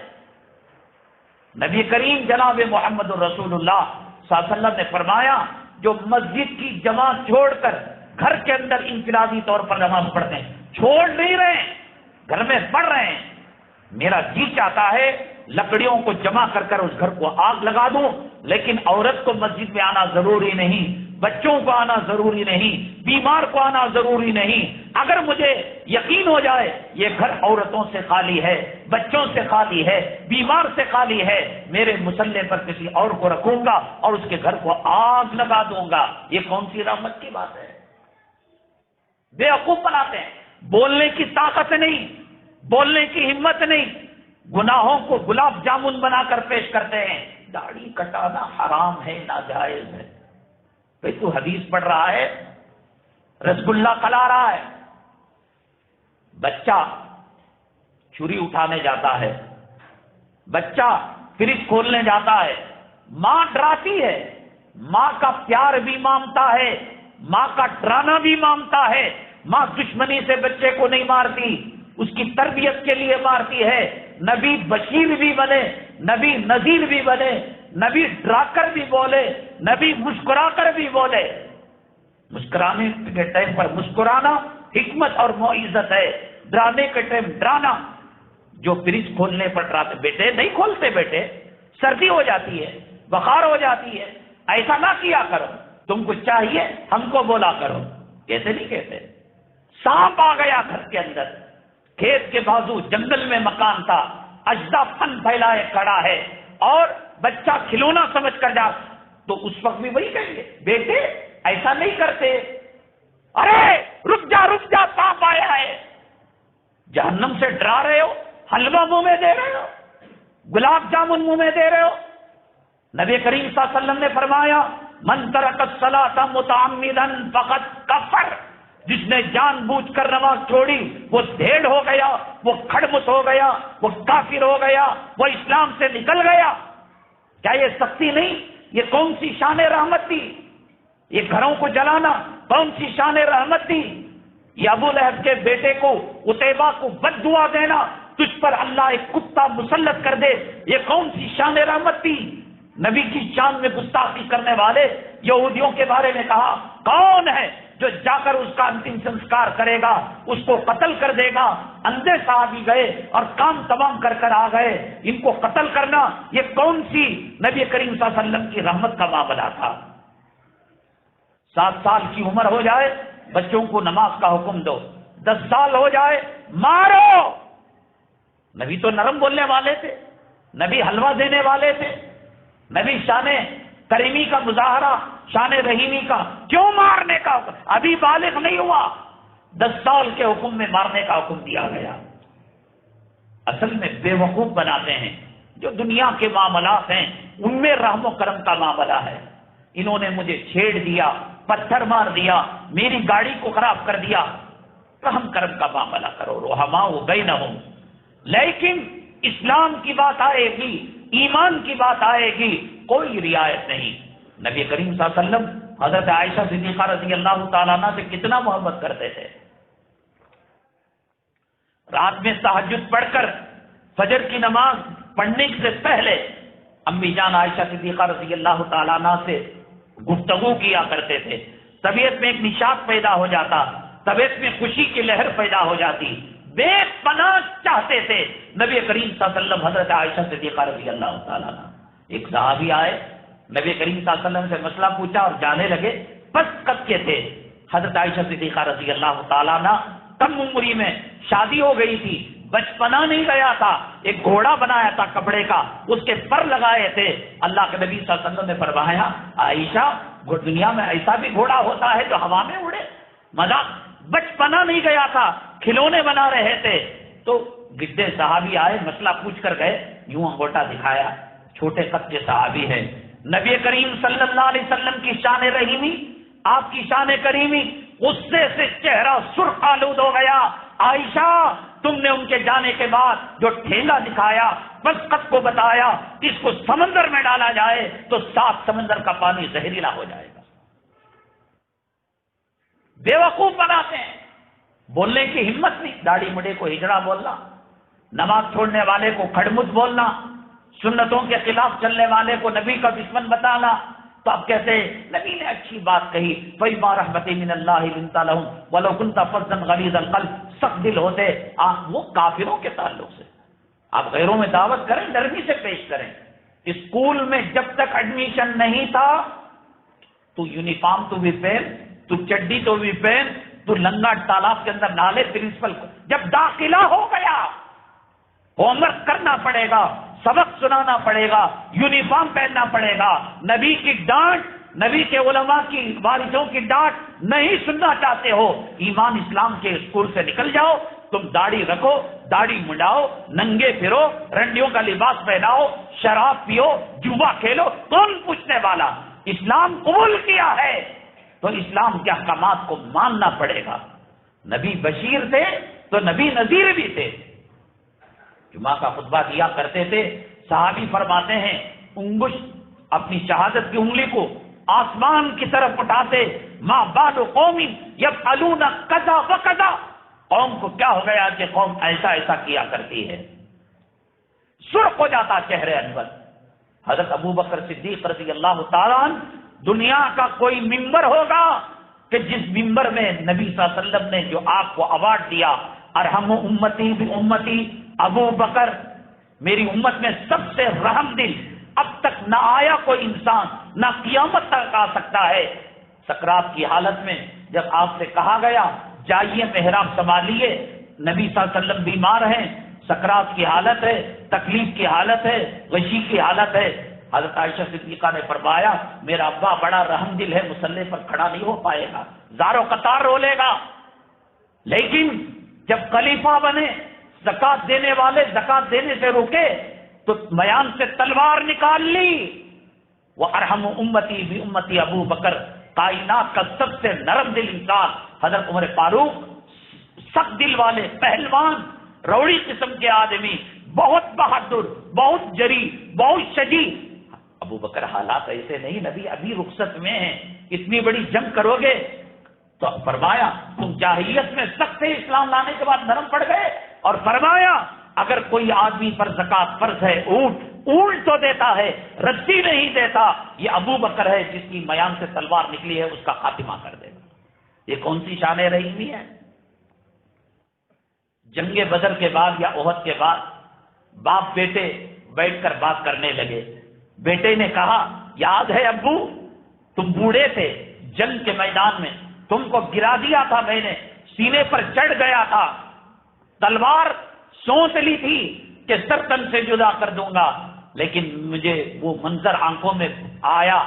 نبی کریم جناب محمد الرسول اللہ صلی اللہ علیہ وسلم نے فرمایا جو مسجد کی جماعت چھوڑ کر گھر کے اندر انفرادی طور پر نماز پڑھتے ہیں، چھوڑ نہیں رہے، گھر میں پڑھ رہے ہیں، میرا جی چاہتا ہے لکڑیوں کو جمع کر کر اس گھر کو آگ لگا دوں، لیکن عورت کو مسجد میں آنا ضروری نہیں، بچوں کو آنا ضروری نہیں، بیمار کو آنا ضروری نہیں۔ اگر مجھے یقین ہو جائے یہ گھر عورتوں سے خالی ہے، بچوں سے خالی ہے، بیمار سے خالی ہے، میرے مصلے پر کسی اور کو رکھوں گا اور اس کے گھر کو آگ لگا دوں گا۔ یہ کون سی رحمت کی بات ہے؟ بیوقوف بناتے ہیں، بولنے کی طاقت نہیں، بولنے کی ہمت نہیں، گناہوں کو گلاب جامن بنا کر پیش کرتے ہیں۔ داڑھی کٹانا حرام ہے، ناجائز ہے۔ بھئی تو حدیث پڑھ رہا ہے، رسگلہ کھلا رہا ہے، بچہ چھری اٹھانے جاتا ہے، بچہ فریج کھولنے جاتا ہے، ماں ڈراتی ہے، ماں کا پیار بھی مانگتا ہے، ماں کا ڈرانا بھی مانگتا ہے، ماں دشمنی سے بچے کو نہیں مارتی، اس کی تربیت کے لیے مارتی ہے۔ نبی بشیر بھی بنے، نبی نذیر بھی بنے، نبی ڈرا کر بھی بولے، نبی مسکرا کر بھی بولے۔ مسکرانے کے ٹائم پر مسکرانا حکمت اور معزت ہے، ڈرانے کے ٹائم ڈرانا۔ جو فریج کھولنے پر ڈراتے، بیٹے نہیں کھولتے، بیٹے سردی ہو جاتی ہے، بخار ہو جاتی ہے، ایسا نہ کیا کرو، تم کو چاہیے ہم کو بولا کرو، کیسے نہیں کہتے۔ سانپ آ گیا گھر کے اندر، کھیت کے بازو جنگل میں مکان تھا، اجدا پن پھیلائے کھڑا ہے اور بچہ کھلونا سمجھ کر جا، تو اس وقت بھی وہی کہیں گے بیٹے ایسا نہیں کرتے، ارے رک جا سانپ آیا ہے۔ جہنم سے ڈرا رہے ہو، حلوہ منہ میں دے رہے ہو، گلاب جامن منہ میں دے رہے ہو۔ نبی کریم صلی اللہ علیہ وسلم نے فرمایا من ترک الصلاۃ متعمدا فقد کفر، جس نے جان بوجھ کر نماز چھوڑی وہ ڈھیڑ ہو گیا، وہ کھڑمس ہو گیا، وہ کافر ہو گیا، وہ اسلام سے نکل گیا۔ کیا یہ سختی نہیں؟ یہ کون سی شان رحمت تھی؟ یہ گھروں کو جلانا کون سی شان رحمت تھی؟ یہ ابو لہب کے بیٹے کو عتیبہ کو بد دعا دینا، تجھ پر اللہ ایک کتا مسلط کر دے، یہ کون سی شان رحمت تھی؟ نبی کی شان میں گستاخی کرنے والے یہودیوں کے بارے میں کہا کون ہے جو جا کر اس کا انتم سنسکار کرے گا، اس کو قتل کر دے گا۔ اندھے صحابی گئے اور کام تمام کر کر آ گئے، ان کو قتل کرنا یہ کون سی نبی کریم صلی اللہ علیہ وسلم کی رحمت کا معاملہ تھا؟ 7 سال کی عمر ہو جائے بچوں کو نماز کا حکم دو، 10 سال ہو جائے مارو۔ نبی تو نرم بولنے والے تھے، نبی حلوہ دینے والے تھے، نبی شان کریمی کا مظاہرہ، شان رحیمی کا کیوں مارنے کا حکم؟ ابھی بالغ نہیں ہوا، 10 سال کے حکم میں مارنے کا حکم دیا گیا۔ اصل میں بے وقوف بناتے ہیں، جو دنیا کے معاملات ہیں ان میں رحم و کرم کا معاملہ ہے۔ انہوں نے مجھے چھیڑ دیا، پتھر مار دیا، میری گاڑی کو خراب کر دیا، رحم کرم کا معاملہ کرو، رحماء بینہم۔ لیکن اسلام کی بات آئے گی، ایمان کی بات آئے گی، کوئی رعایت نہیں۔ نبی کریم صلی اللہ علیہ وسلم حضرت عائشہ صدیقہ رضی اللہ تعالیٰ عنہ سے کتنا محبت کرتے تھے۔ رات میں تہجد پڑھ کر فجر کی نماز پڑھنے سے پہلے امی جان عائشہ صدیقہ رضی اللہ تعالیٰ عنہ سے گفتگو کیا کرتے تھے۔ طبیعت میں ایک نشاط پیدا ہو جاتا، طبیعت میں خوشی کی لہر پیدا ہو جاتی، بے پناہ چاہتے تھے نبی کریم صلی اللہ علیہ وسلم حضرت عائشہ صدیقہ رضی اللہ تعالیٰ عنہ۔ ایک صحابی آئے، نبی کریم صلی اللہ علیہ وسلم سے مسئلہ پوچھا اور جانے لگے، بس کب کے تھے؟ حضرت عائشہ صدیقہ رضی اللہ تعالیٰ عنہ کم عمری میں شادی ہو گئی تھی، بچپنا نہیں گیا تھا، ایک گھوڑا بنایا تھا کپڑے کا، اس کے پر لگائے تھے۔ اللہ کے نبی صلی اللہ علیہ وسلم نے فرمایا عائشہ دنیا میں ایسا بھی گھوڑا ہوتا ہے جو ہوا میں اڑے، مزاق، بچپنا نہیں گیا تھا، کھلونے بنا رہے تھے۔ تو گڈے صحابی آئے، مسئلہ پوچھ کر گئے، یوں انگوٹا دکھایا، چھوٹے قد کے صحابی ہیں، نبی کریم صلی اللہ علیہ وسلم کی شان رحیمی، آپ کی شان کریمی، غصے سے چہرہ سرخ آلود ہو گیا۔ عائشہ تم نے ان کے جانے کے بعد جو ٹھیلا دکھایا، مسقط کو بتایا، اس کو سمندر میں ڈالا جائے تو 7 سمندر کا پانی زہریلا ہو جائے گا۔ بیوقوف بناتے ہیں، بولنے کی ہمت نہیں، داڑھی مڈے کو ہجڑا بولنا، نماز چھوڑنے والے کو کھڑمت بولنا، سنتوں کے خلاف چلنے والے کو نبی کا دشمن بتانا۔ تو آپ کہتے ہیں نبی نے اچھی بات کہی، فَبِمَا رَحْمَةٍ مِّنَ اللَّهِ لِنتَ لَهُمْ وَلَوْ كُنتَ فَظًّا غَلِيظَ الْقَلْبِ، سخت دل ہوتے۔ وہ کافروں کے تعلق سے آپ غیروں میں دعوت کریں، نرمی سے پیش کریں۔ اسکول میں جب تک ایڈمیشن نہیں تھا تو یونیفارم تو بھی پہن، تو چڈی تو بھی پہن، تو لنگا تالاب کے اندر نالے، پرنسپل کو جب داخلہ ہو گیا ہوم ورک کرنا پڑے گا، سبق سنانا پڑے گا، یونیفارم پہننا پڑے گا۔ نبی کی ڈانٹ، نبی کے علماء کی وارثوں کی ڈانٹ نہیں سننا چاہتے ہو، ایمان اسلام کے اسکول سے نکل جاؤ۔ تم داڑھی رکھو، داڑھی منڈاؤ، ننگے پھرو، رنڈیوں کا لباس پہناؤ، شراب پیو، جوا کھیلو، کون پوچھنے والا؟ اسلام قبول کیا ہے تو اسلام کے احکامات کو ماننا پڑے گا۔ نبی بشیر تھے تو نبی نذیر بھی تھے۔ جمعہ کا خطبہ دیا کرتے تھے، صحابی فرماتے ہیں انگش اپنی شہادت کی انگلی کو آسمان کی طرف اٹھاتے، ما بال قوم یفعلون کذا وکذا، قوم کو کیا ہو گیا کہ قوم ایسا ایسا کیا کرتی ہے، سرخ ہو جاتا چہرے انور۔ حضرت ابو بکر صدیق رضی اللہ تعالیٰ عنہ، دنیا کا کوئی ممبر ہوگا کہ جس ممبر میں نبی صلی اللہ علیہ وسلم نے جو آپ کو ایوارڈ دیا، ارحم امتی بامتی ابو بکر، میری امت میں سب سے رحم دل، اب تک نہ آیا کوئی انسان، نہ قیامت تک آ سکتا ہے۔ سکرات کی حالت میں جب آپ سے کہا گیا جائیے محراب سنبھالیے، نبی صلی اللہ علیہ وسلم بیمار ہیں، سکرات کی حالت ہے، تکلیف کی حالت ہے، غشی کی حالت ہے، حضرت عائشہ صدیقہ نے فرمایا میرا ابا بڑا رحم دل ہے، مسلح پر کھڑا نہیں ہو پائے گا، زارو قطار رو لے گا، لیکن جب خلیفہ بنے، زکات دینے والے زکات دینے سے روکے تو میان سے تلوار نکال لی۔ وہ ارحم امتی بھی امتی ابو بکر، کائنات کا سب سے نرم دل انسان حضرت عمر فاروق، سخت دل والے پہلوان، روڑی قسم کے آدمی، بہت بہادر، بہت جری، بہت شجی۔ ابو بکر حالات ایسے نہیں، نبی ابھی رخصت میں ہیں، اتنی بڑی جنگ کرو گے تو فرمایا تم جاہلیت میں سخت تھے، اسلام لانے کے بعد نرم پڑ گئے، اور فرمایا اگر کوئی آدمی پر زکات فرض ہے، اونٹ تو دیتا ہے، رسی نہیں دیتا، یہ ابو بکر ہے جس کی میان سے تلوار نکلی ہے، اس کا خاتمہ کر دے گا۔ یہ کون سی شان رحیمی ہے؟ جنگ بدر کے بعد یا احد کے بعد باپ بیٹے بیٹھ کر بات کرنے لگے۔ بیٹے نے کہا یاد ہے ابو، تم بوڑھے تھے، جنگ کے میدان میں تم کو گرا دیا تھا، میں نے سینے پر چڑھ گیا تھا، تلوار سوچ لی تھی کہ سر تن سے جدا کر دوں گا، لیکن مجھے وہ منظر آنکھوں میں آیا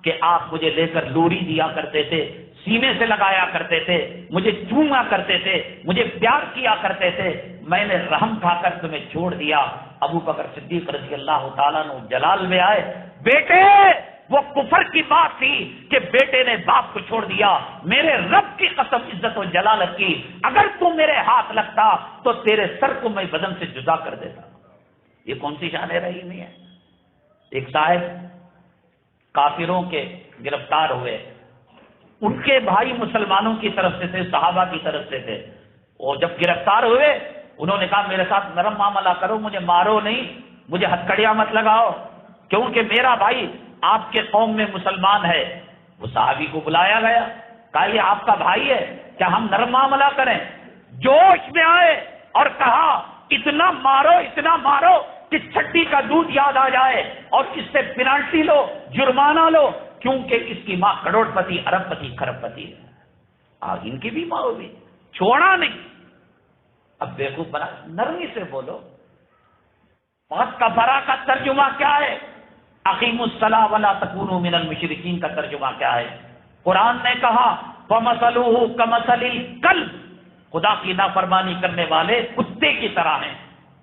کہ آپ مجھے لے کر لوری دیا کرتے تھے، سینے سے لگایا کرتے تھے، مجھے چوما کرتے تھے، مجھے پیار کیا کرتے تھے، میں نے رحم کھا کر تمہیں چھوڑ دیا۔ ابو بکر صدیق رضی اللہ تعالیٰ عنہ جلال میں آئے، بیٹے وہ کفر کی بات تھی کہ بیٹے نے باپ کو چھوڑ دیا، میرے رب کی قسم عزت و جلالت کی، اگر تم میرے ہاتھ لگتا تو تیرے سر کو میں بدن سے جدا کر دیتا۔ یہ کون سی شان رحیمی ہے؟ ایک صاحب کافروں کے گرفتار ہوئے، ان کے بھائی مسلمانوں کی طرف سے تھے، صحابہ کی طرف سے تھے، اور جب گرفتار ہوئے انہوں نے کہا میرے ساتھ نرم معاملہ کرو، مجھے مارو نہیں، مجھے ہتھکڑیاں مت لگاؤ، کیونکہ میرا بھائی آپ کے قوم میں مسلمان ہے۔ وہ صحابی کو بلایا گیا، کہا یہ آپ کا بھائی ہے، کیا ہم نرم معاملہ کریں؟ جوش میں آئے اور کہا اتنا مارو کہ چھٹی کا دودھ یاد آ جائے اور اس سے پینالٹی لو، جرمانہ لو، کیونکہ اس کی ماں کروڑ پتی، ارب پتی، کھرب پتی ہے۔ ان کی بھی ماں ہوگی، چھوڑا نہیں، اب بیوقوف بنا، نرمی سے بولو. وقت کا برا کا ترجمہ کیا ہے؟ اقیموا الصلاۃ ولا تکونوا من المشرکین کا ترجمہ کیا ہے؟ قرآن نے کہا فَمَثَلُهُ كَمَثَلِ الْكَلْبِ، خدا کی نافرمانی کرنے والے کتے کی طرح ہیں.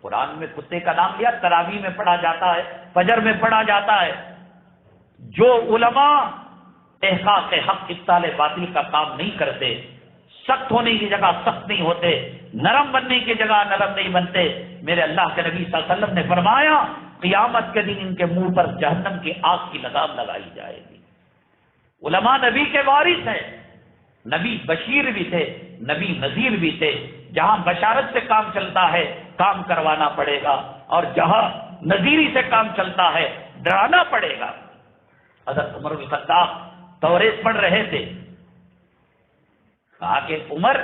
قرآن میں کتے کا نام لیا، تراویح میں پڑھا جاتا ہے، فجر میں پڑھا جاتا ہے. جو علماء احقاق حق ابطال باطل کا کام نہیں کرتے، سخت ہونے کی جگہ سخت نہیں ہوتے، نرم بننے کی جگہ نرم نہیں بنتے، میرے اللہ کے نبی صلی اللہ علیہ وسلم نے فرمایا قیامت کے دن ان کے منہ پر جہنم کی آگ کی لگام لگائی جائے گی. علماء نبی کے وارث ہیں، نبی بشیر بھی تھے، نبی نذیر بھی تھے. جہاں بشارت سے کام چلتا ہے کام کروانا پڑے گا، اور جہاں نذیری سے کام چلتا ہے ڈرانا پڑے گا. حضرت عمر بن خطاب توریت پڑھ رہے تھے، کہا کہ عمر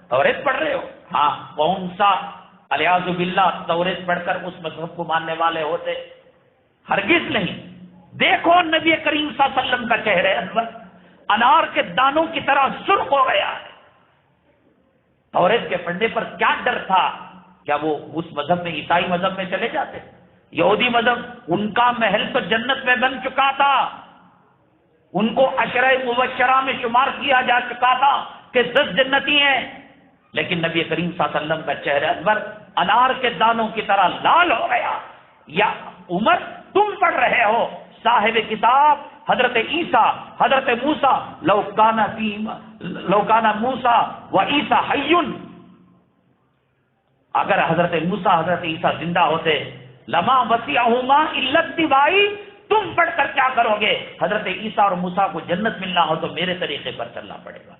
توریت پڑھ رہے ہو؟ ہاں. کون سا الیاذ باللہ توریت پڑھ کر اس مذہب کو ماننے والے ہوتے؟ ہرگز نہیں. دیکھو نبی کریم صلی اللہ علیہ وسلم کا چہرہ انور انار کے دانوں کی طرح سرخ ہو گیا ہے. توریت کے پڑھنے پر کیا ڈر تھا؟ کیا وہ اس مذہب میں، عیسائی مذہب میں چلے جاتے؟ یہودی مذہب، ان کا محل تو جنت میں بن چکا تھا، ان کو عشرہ مبشرہ میں شمار کیا جا چکا تھا کہ 10 جنتی ہیں. لیکن نبی کریم صلی اللہ علیہ وسلم کا چہرہ انور انار کے دانوں کی طرح لال ہو گیا. یا عمر تم پڑھ رہے ہو صاحب کتاب حضرت عیسیٰ حضرت موسیٰ لو کان موسیٰ و عیسیٰ حی، اگر حضرت موسیٰ حضرت عیسیٰ زندہ ہوتے لما وسعہما الا اتباع، تم پڑھ کر کیا کرو گے؟ حضرت عیسیٰ اور موسیٰ کو جنت ملنا ہو تو میرے طریقے پر چلنا پڑے گا.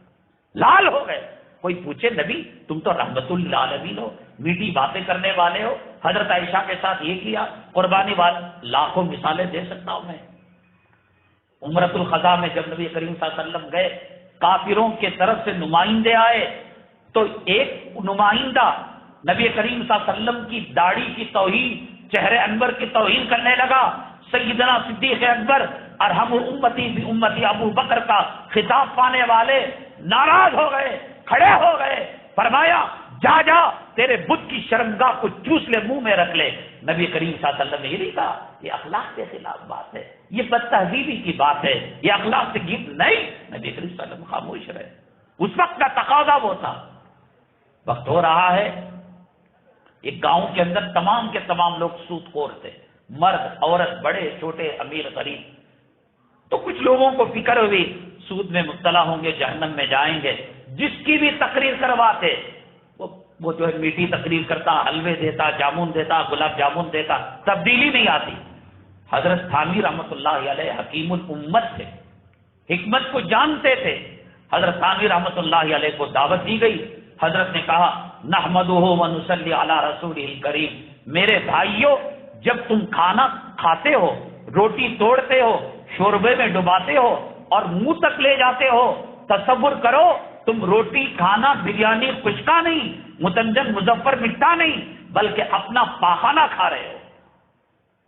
لال ہو گئے. کوئی پوچھے نبی تم تو رحمت للعالمین ہو، میٹھی باتیں کرنے والے ہو، حضرت عائشہ کے ساتھ یہ کیا، قربانی والے، لاکھوں مثالیں دے سکتا ہوں میں. عمرۃ الخضا میں جب نبی کریم صلی اللہ علیہ وسلم گئے، کافروں کے طرف سے نمائندے آئے تو ایک نمائندہ نبی کریم صلی اللہ علیہ وسلم کی داڑھی کی توہین، چہرے انور کی توہین کرنے لگا. سیدنا صدیق اکبر ارحم امتی بھی امتی ابو بکر کا خطاب پانے والے ناراض ہو گئے، کھڑے ہو گئے، فرمایا جا جا تیرے بت کی شرمگاہ کو چوس لے، منہ میں رکھ لے. نبی کریم صلی اللہ علیہ وسلم نے یہ نہیں کہا یہ اخلاق کے خلاف بات ہے، یہ بد تہذیبی کی بات ہے، یہ اخلاق سے گیت نہیں. نبی کریم صلی اللہ علیہ وسلم خاموش رہے. اس وقت کا تقاضا وہ تھا. وقت ہو رہا ہے ایک گاؤں کے اندر تمام کے تمام لوگ سود خور تھے، مرد عورت بڑے چھوٹے امیر غریب. تو کچھ لوگوں کو فکر ہوئی سود میں مبتلا ہوں گے، جہنم میں جائیں گے. جس کی بھی تقریر کرواتے وہ جو ہے میٹھی تقریر کرتا، حلوے دیتا، جامن دیتا، گلاب جامن دیتا، تبدیلی نہیں آتی. حضرت تھانوی رحمۃ اللہ علیہ حکیم الامت تھے، حکمت کو جانتے تھے. حضرت تھانوی رحمۃ اللہ علیہ کو دعوت دی گئی. حضرت نے کہا نحمدہ ونصلی علی رسولہ الکریم، میرے بھائیوں جب تم کھانا کھاتے ہو، روٹی توڑتے ہو، شوربے میں ڈباتے ہو اور منہ تک لے جاتے ہو، تصور کرو تم روٹی کھانا بریانی خشکا نہیں، متنجن مظفر مٹھا نہیں، بلکہ اپنا پاخانہ کھا رہے ہو.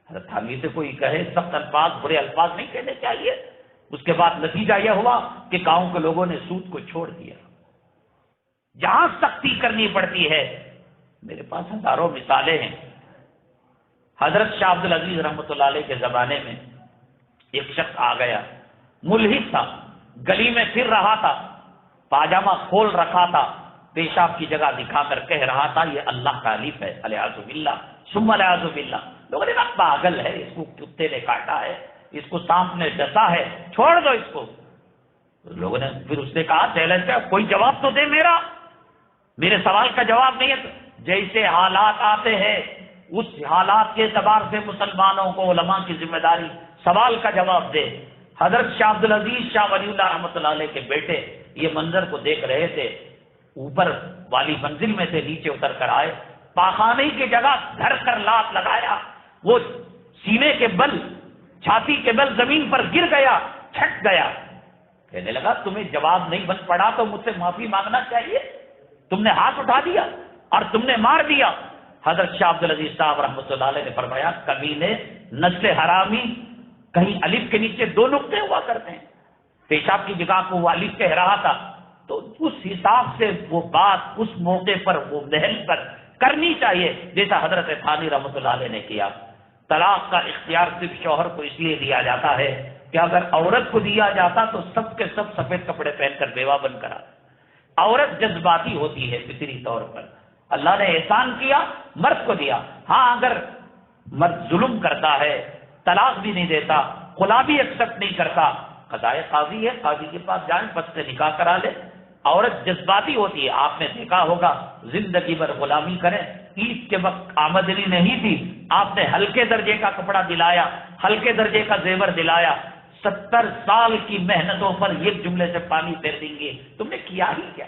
حضرت تھانوی سے کوئی کہے سخت الفاظ برے الفاظ نہیں کہنے چاہیے. اس کے بعد نتیجہ یہ ہوا کہ گاؤں کے لوگوں نے سود کو چھوڑ دیا. جہاں سختی کرنی پڑتی ہے، میرے پاس ہزاروں مثالیں ہیں. حضرت شاہ عبد العزیز رحمۃ اللہ علیہ کے زمانے میں ایک شخص آ گیا، ملحد تھا، گلی میں پھر رہا تھا، پاجامہ کھول رکھا تھا، پیشاب کی جگہ دکھا کر کہہ رہا تھا یہ اللہ کا الف ہے، الیاذ باللہ ثم الیاذ باللہ. لوگوں نے کہا پاگل ہے، اس کو کتے نے کاٹا ہے، اس کو سانپ نے ڈسا ہے، چھوڑ دو اس کو. لوگوں نے پھر اس نے کہا چیلنج کا کوئی جواب تو دے، میرے سوال کا جواب نہیں ہے. جیسے حالات آتے ہیں اس حالات کے اعتبار سے مسلمانوں کو علماء کی ذمہ داری سوال کا جواب دے. حضرت شاہ عبد العزیز شاہ ولی اللہ رحمۃ اللہ علیہ کے بیٹے یہ منظر کو دیکھ رہے تھے، اوپر والی منزل میں سے نیچے اتر کر آئے، پاخانے کی جگہ دھر کر لات لگایا، وہ سینے کے بل چھاتی کے بل زمین پر گر گیا، چھٹ گیا. کہنے لگا تمہیں جواب نہیں بن پڑا تو مجھ سے معافی مانگنا چاہیے، تم نے ہاتھ اٹھا دیا اور تم نے مار دیا. حضرت شاہ عبد العزیز صاحب رحمۃ اللہ علیہ نے فرمایا کمینے نسل حرامی، کہیں الف کے نیچے 2 نقطے ہوا کرتے ہیں. پیشاب کی جگہ کو وہ الف کہہ رہا تھا، تو اس حساب سے وہ بات اس موقع پر وہ محل پر کرنی چاہیے، جیسا حضرت ثانی رحمۃ اللہ علیہ نے کیا۔ طلاق کا اختیار صرف شوہر کو اس لیے دیا جاتا ہے کہ اگر عورت کو دیا جاتا تو سب کے سب سفید کپڑے پہن کر بیوہ بن کر آتا۔ عورت جذباتی ہوتی ہے فطری طور پر، اللہ نے احسان کیا مرد کو دیا۔ ہاں اگر مرد ظلم کرتا ہے، طلاق بھی نہیں دیتا، خلا بھی ایکسپٹ نہیں کرتا، قضائے قاضی ہے، قاضی کے پاس جائیں، پس سے نکاح کرا لے۔ عورت جذباتی ہوتی ہے، آپ نے دیکھا ہوگا زندگی بھر غلامی کریں، عید کے وقت آمدنی نہیں تھی، آپ نے ہلکے درجے کا کپڑا دلایا، ہلکے درجے کا زیور دلایا، 70 سال کی محنتوں پر ایک جملے سے پانی پھیر دیں گے، تم نے کیا ہی کیا،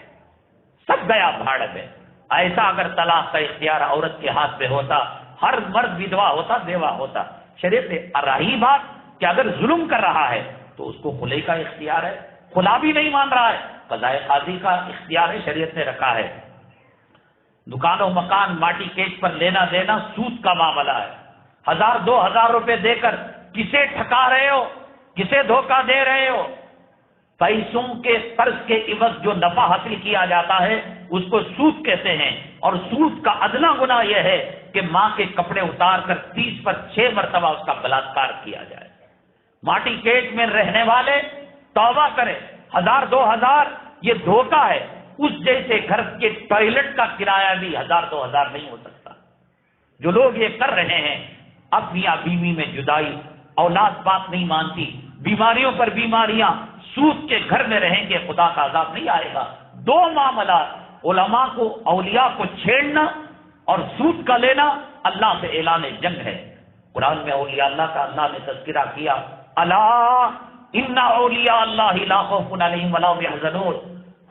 سب گیا بھاڑ میں۔ ایسا اگر طلاق کا اختیار عورت کے ہاتھ میں ہوتا، ہر مرد ودوا ہوتا، بیوہ ہوتا۔ شریعت نے رہی بات کہ اگر ظلم کر رہا ہے تو اس کو خلے کا اختیار ہے، خلا بھی نہیں مان رہا ہے، قضائے قاضی کا اختیار ہے، شریعت نے رکھا ہے۔ دکان و مکان ماٹی کیش پر لینا دینا سود کا معاملہ ہے، 1000 2000 روپے دے کر کسے ٹھکا رہے ہو، کسے دھوکہ دے رہے ہو؟ پیسوں کے قرض کے عوض جو نفع حاصل کیا جاتا ہے اس کو سود کہتے ہیں، اور سود کا ادنا گناہ یہ ہے کہ ماں کے کپڑے اتار کر 30 پر 6 مرتبہ اس کا بلاత్కాر کیا جائے۔ ماٹی کیش میں رہنے والے توبہ کریں، 1000 2000 یہ دھوکہ ہے، اس جیسے گھر کے ٹوائلٹ کا کرایہ بھی 1000 2000 نہیں ہو سکتا۔ جو لوگ یہ کر رہے ہیں، اب میاں بیوی میں جدائی، اولاد بات نہیں مانتی، بیماریوں پر بیماریاں، سود کے گھر میں رہیں گے، خدا کا عذاب نہیں آئے گا۔ دو معاملات، علماء کو اولیاء کو چھیڑنا اور سود کا لینا، اللہ سے اعلان جنگ ہے۔ قرآن میں اولیاء اللہ کا اللہ نے تذکرہ کیا، الا ان اولیاء اللہ لا خوف علیہم ولا هم يحزنون۔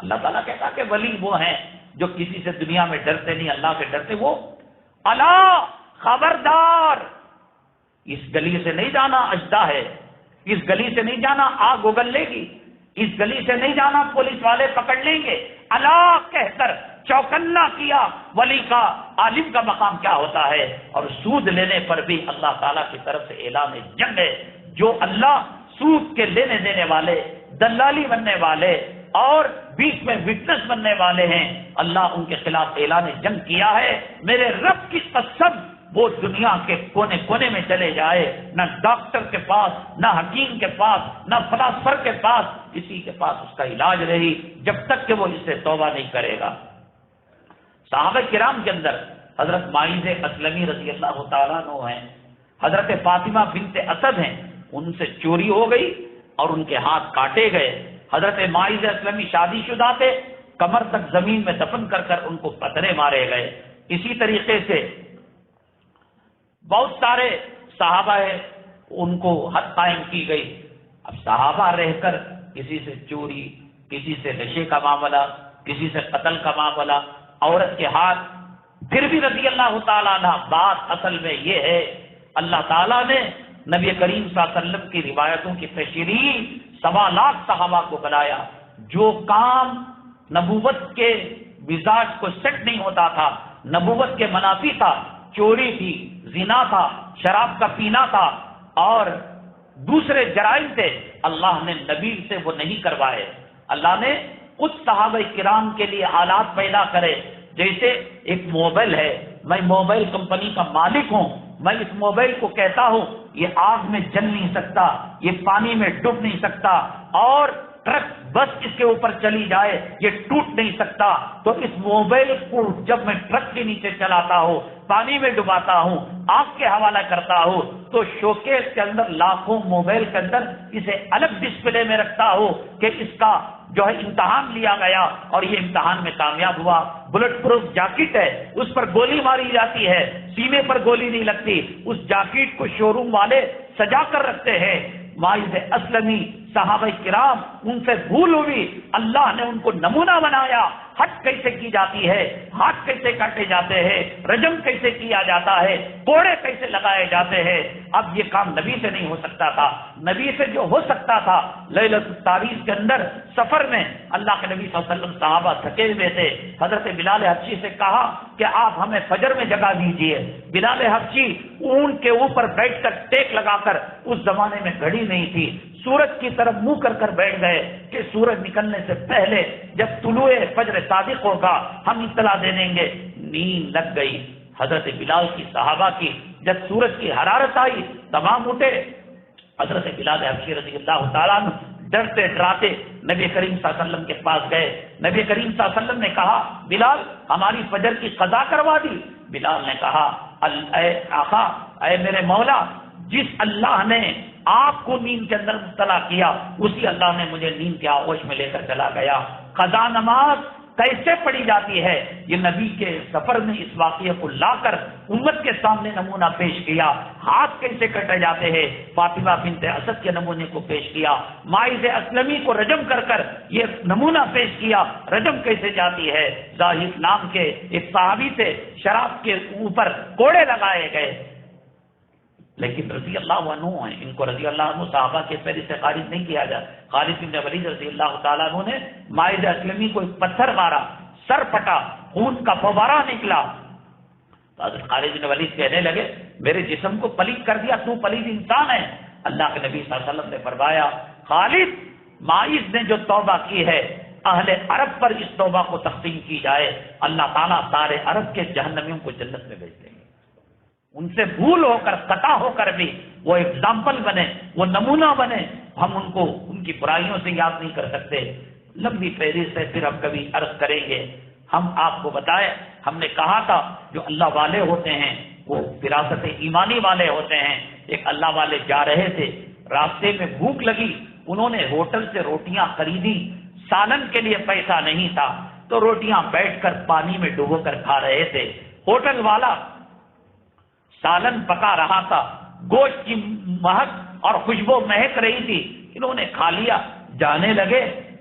اللہ تعالیٰ کہتا کہ ولی وہ ہیں جو کسی سے دنیا میں ڈرتے نہیں، اللہ سے ڈرتے۔ وہ الا خبردار، اس گلی سے نہیں جانا، اجدہ ہے، اس گلی سے نہیں جانا، آگ اگل لے گی، اس گلی سے نہیں جانا، پولیس والے پکڑ لیں گے۔ اللہ کہہ کر چوکنا کیا، ولی کا عالم کا مقام کیا ہوتا ہے۔ اور سود لینے پر بھی اللہ تعالیٰ کی طرف سے اعلان جنگ ہے۔ جو اللہ سود کے لینے دینے والے، دلالی بننے والے اور بیچ میں وٹنس بننے والے ہیں، اللہ ان کے خلاف اعلان جنگ کیا ہے۔ میرے رب کی قسم، وہ دنیا کے کونے کونے میں چلے جائے، نہ ڈاکٹر کے پاس، نہ حکیم کے پاس، نہ فلاسفر کے پاس، کسی کے پاس اس کا علاج رہی جب تک کہ وہ اس سے توبہ نہیں کرے گا۔ صحابہ کرام کے اندر حضرت ماعز اسلمی رضی اللہ تعالیٰ عنہ ہیں، حضرت فاطمہ بنت اسد ہیں، ان سے چوری ہو گئی اور ان کے ہاتھ کاٹے گئے۔ حضرت ماعز اسلمی شادی شدہ تھے، کمر تک زمین میں دفن کر کر ان کو پتھرے مارے گئے۔ اسی طریقے سے بہت سارے صحابہ ہیں، ان کو حد قائم کی گئی۔ اب صحابہ رہ کر کسی سے چوری، کسی سے نشے کا معاملہ، کسی سے قتل کا معاملہ، عورت کے ہاتھ، پھر بھی رضی اللہ تعالیٰ عنہ۔ بات اصل میں یہ ہے، اللہ تعالیٰ نے نبی کریم صلی اللہ علیہ وسلم کی روایتوں کی تشریح 1.25 لاکھ صحابہ کو بنایا۔ جو کام نبوت کے مزاج کو سیٹ نہیں ہوتا تھا، نبوت کے منافی تھا، چوری تھی، زنا تھا، شراب کا پینا تھا اور دوسرے جرائم تھے، اللہ نے نبی سے وہ نہیں کروائے۔ اللہ نے خود صحابہ کرام کے لیے حالات پیدا کرے۔ جیسے ایک موبائل ہے، میں موبائل کمپنی کا مالک ہوں، میں اس موبائل کو کہتا ہوں یہ آگ میں جل نہیں سکتا، یہ پانی میں ڈوب نہیں سکتا، اور ٹرک بس اس کے اوپر چلی جائے یہ ٹوٹ نہیں سکتا، تو اس موبائل کو جب میں ٹرک کے نیچے چلاتا ہوں، پانی میں ڈباتا ہوں، آگ کے حوالہ کرتا ہوں، تو شوکیس کے اندر لاکھوں موبائل کے اندر اسے الگ ڈسپلے میں رکھتا ہوں کہ اس کا جو ہے امتحان لیا گیا اور یہ امتحان میں کامیاب ہوا۔ بلٹ پروف جاکٹ ہے، اس پر گولی ماری جاتی ہے، سینے پر گولی نہیں لگتی، اس جاکٹ کو شو روم والے سجا کر رکھتے ہیں۔ ماعز اسلمی، صحابہ کرام، ان سے بھول ہوئی، اللہ نے ان کو نمونہ بنایا۔ حج کیسے کی جاتی ہے، ہاتھ کیسے کاٹے جاتے ہیں، رجم کیسے کیا جاتا ہے، کوڑے کیسے لگائے جاتے ہیں۔ اب یہ کام نبی سے نہیں ہو سکتا تھا، نبی سے جو ہو سکتا تھا لیلۃ التعریض کے اندر سفر میں اللہ کے نبی صلی اللہ علیہ وسلم صحابہ تھکے ہوئے تھے، حضرت بلال حبشی سے کہا کہ آپ ہمیں فجر میں جگا دیجئے۔ بلال حبشی اونٹ کے اوپر بیٹھ کر ٹیک لگا کر، اس زمانے میں گھڑی نہیں تھی، سورج کی طرف منہ کر بیٹھ گئے کہ سورج نکلنے سے پہلے جب طلوع فجر صادق ہوگا ہم اطلاع دے دیں گے۔ نیند لگ گئی حضرت بلال کی، صحابہ کی۔ جب سورج کی حرارت آئی تمام اٹھے، حضرت بلال حبشی رضی اللہ تعالیٰ عنہ ڈرتے ڈراتے نبی کریم صلی اللہ علیہ وسلم کے پاس گئے۔ نبی کریم صلی اللہ علیہ وسلم نے کہا بلال ہماری فجر کی قضا کروا دی؟ بلال نے کہا اے آقا، اے میرے مولا، جس اللہ نے آپ کو نیند کے اندر مبتلا کیا اسی اللہ نے مجھے نیند کے آغوش میں لے کر چلا گیا۔ قضا نماز کیسے پڑھی جاتی ہے یہ نبی کے سفر میں اس واقعے کو لا کر امت کے سامنے نمونہ پیش کیا۔ ہاتھ کیسے کٹے جاتے ہیں فاطمہ بنت اسد کے نمونے کو پیش کیا۔ ماعز اسلمی کو رجم کر یہ نمونہ پیش کیا، رجم کیسے جاتی ہے۔ زاہد نام کے ایک صحابی سے شراب کے اوپر کوڑے لگائے گئے، لیکن رضی اللہ عنہ ہیں، ان کو رضی اللہ عنہ صحابہ کے پہلے سے خارج نہیں کیا جائے۔ خالد بن ولید رضی اللہ تعالیٰ عنہ نے ماعز اسلمی کو ایک پتھر مارا، سر پھٹا، خون کا فوارہ نکلا۔ تو حضرت خالد بن ولید کہنے لگے میرے جسم کو پلید کر دیا، تو پلید انسان ہے۔ اللہ کے نبی صلی اللہ علیہ وسلم نے فرمایا خالد، ماعز نے جو توبہ کی ہے اہل عرب پر اس توبہ کو تقسیم کی جائے، اللہ تعالیٰ سارے عرب کے جہنمیوں کو جنت میں بھیج دیں گے۔ ان سے بھول ہو کر، خطا ہو کر بھی وہ اگزامپل بنے، وہ نمونہ بنے، ہم ان کو ان کی برائیوں سے یاد نہیں کر سکتے۔ لمبی فہرست سے پھر ہم کبھی عرض کریں گے۔ ہم آپ کو بتائیں، ہم نے کہا تھا جو اللہ والے ہوتے ہیں وہ فراست ایمانی والے ہوتے ہیں۔ ایک اللہ والے جا رہے تھے، راستے میں بھوک لگی، انہوں نے ہوٹل سے روٹیاں خریدی، سالن کے لیے پیسہ نہیں تھا تو روٹیاں بیٹھ کر پانی میں ڈبو کر کھا رہے تھے۔ ہوٹل والا سالن پکا رہا تھا، گوشت کی مہک اور خوشبو مہک رہی تھی، انہوں نے کھا لیا۔ جانے لگے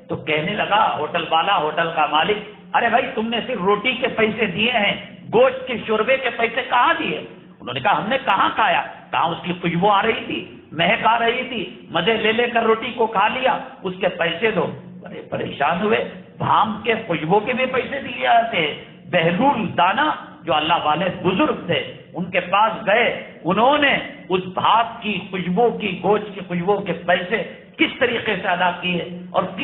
تو کہنے لگا ہوٹل والا، ہوٹل کا مالک، ارے بھائی تم نے صرف روٹی کے پیسے دیے ہیں، گوشت کے شوربے کے پیسے کہاں دیے؟ انہوں نے کہا ہم نے کہاں کھایا، کہاں اس کی خوشبو آ رہی تھی، مہک آ رہی تھی، مزے لے کر روٹی کو کھا لیا، اس کے پیسے دو۔ بڑے پریشان ہوئے، بھام کے خوشبو کے بھی پیسے دیے جاتے ہیں۔ بہلول دانا جو اللہ والے بزرگ تھے ان کے پاس گئے، انہوں نے اس بھاپ کی خوشبو کی، گوشت کی خوشبو کے پیسے کس طریقے سے ادا کیے اور کس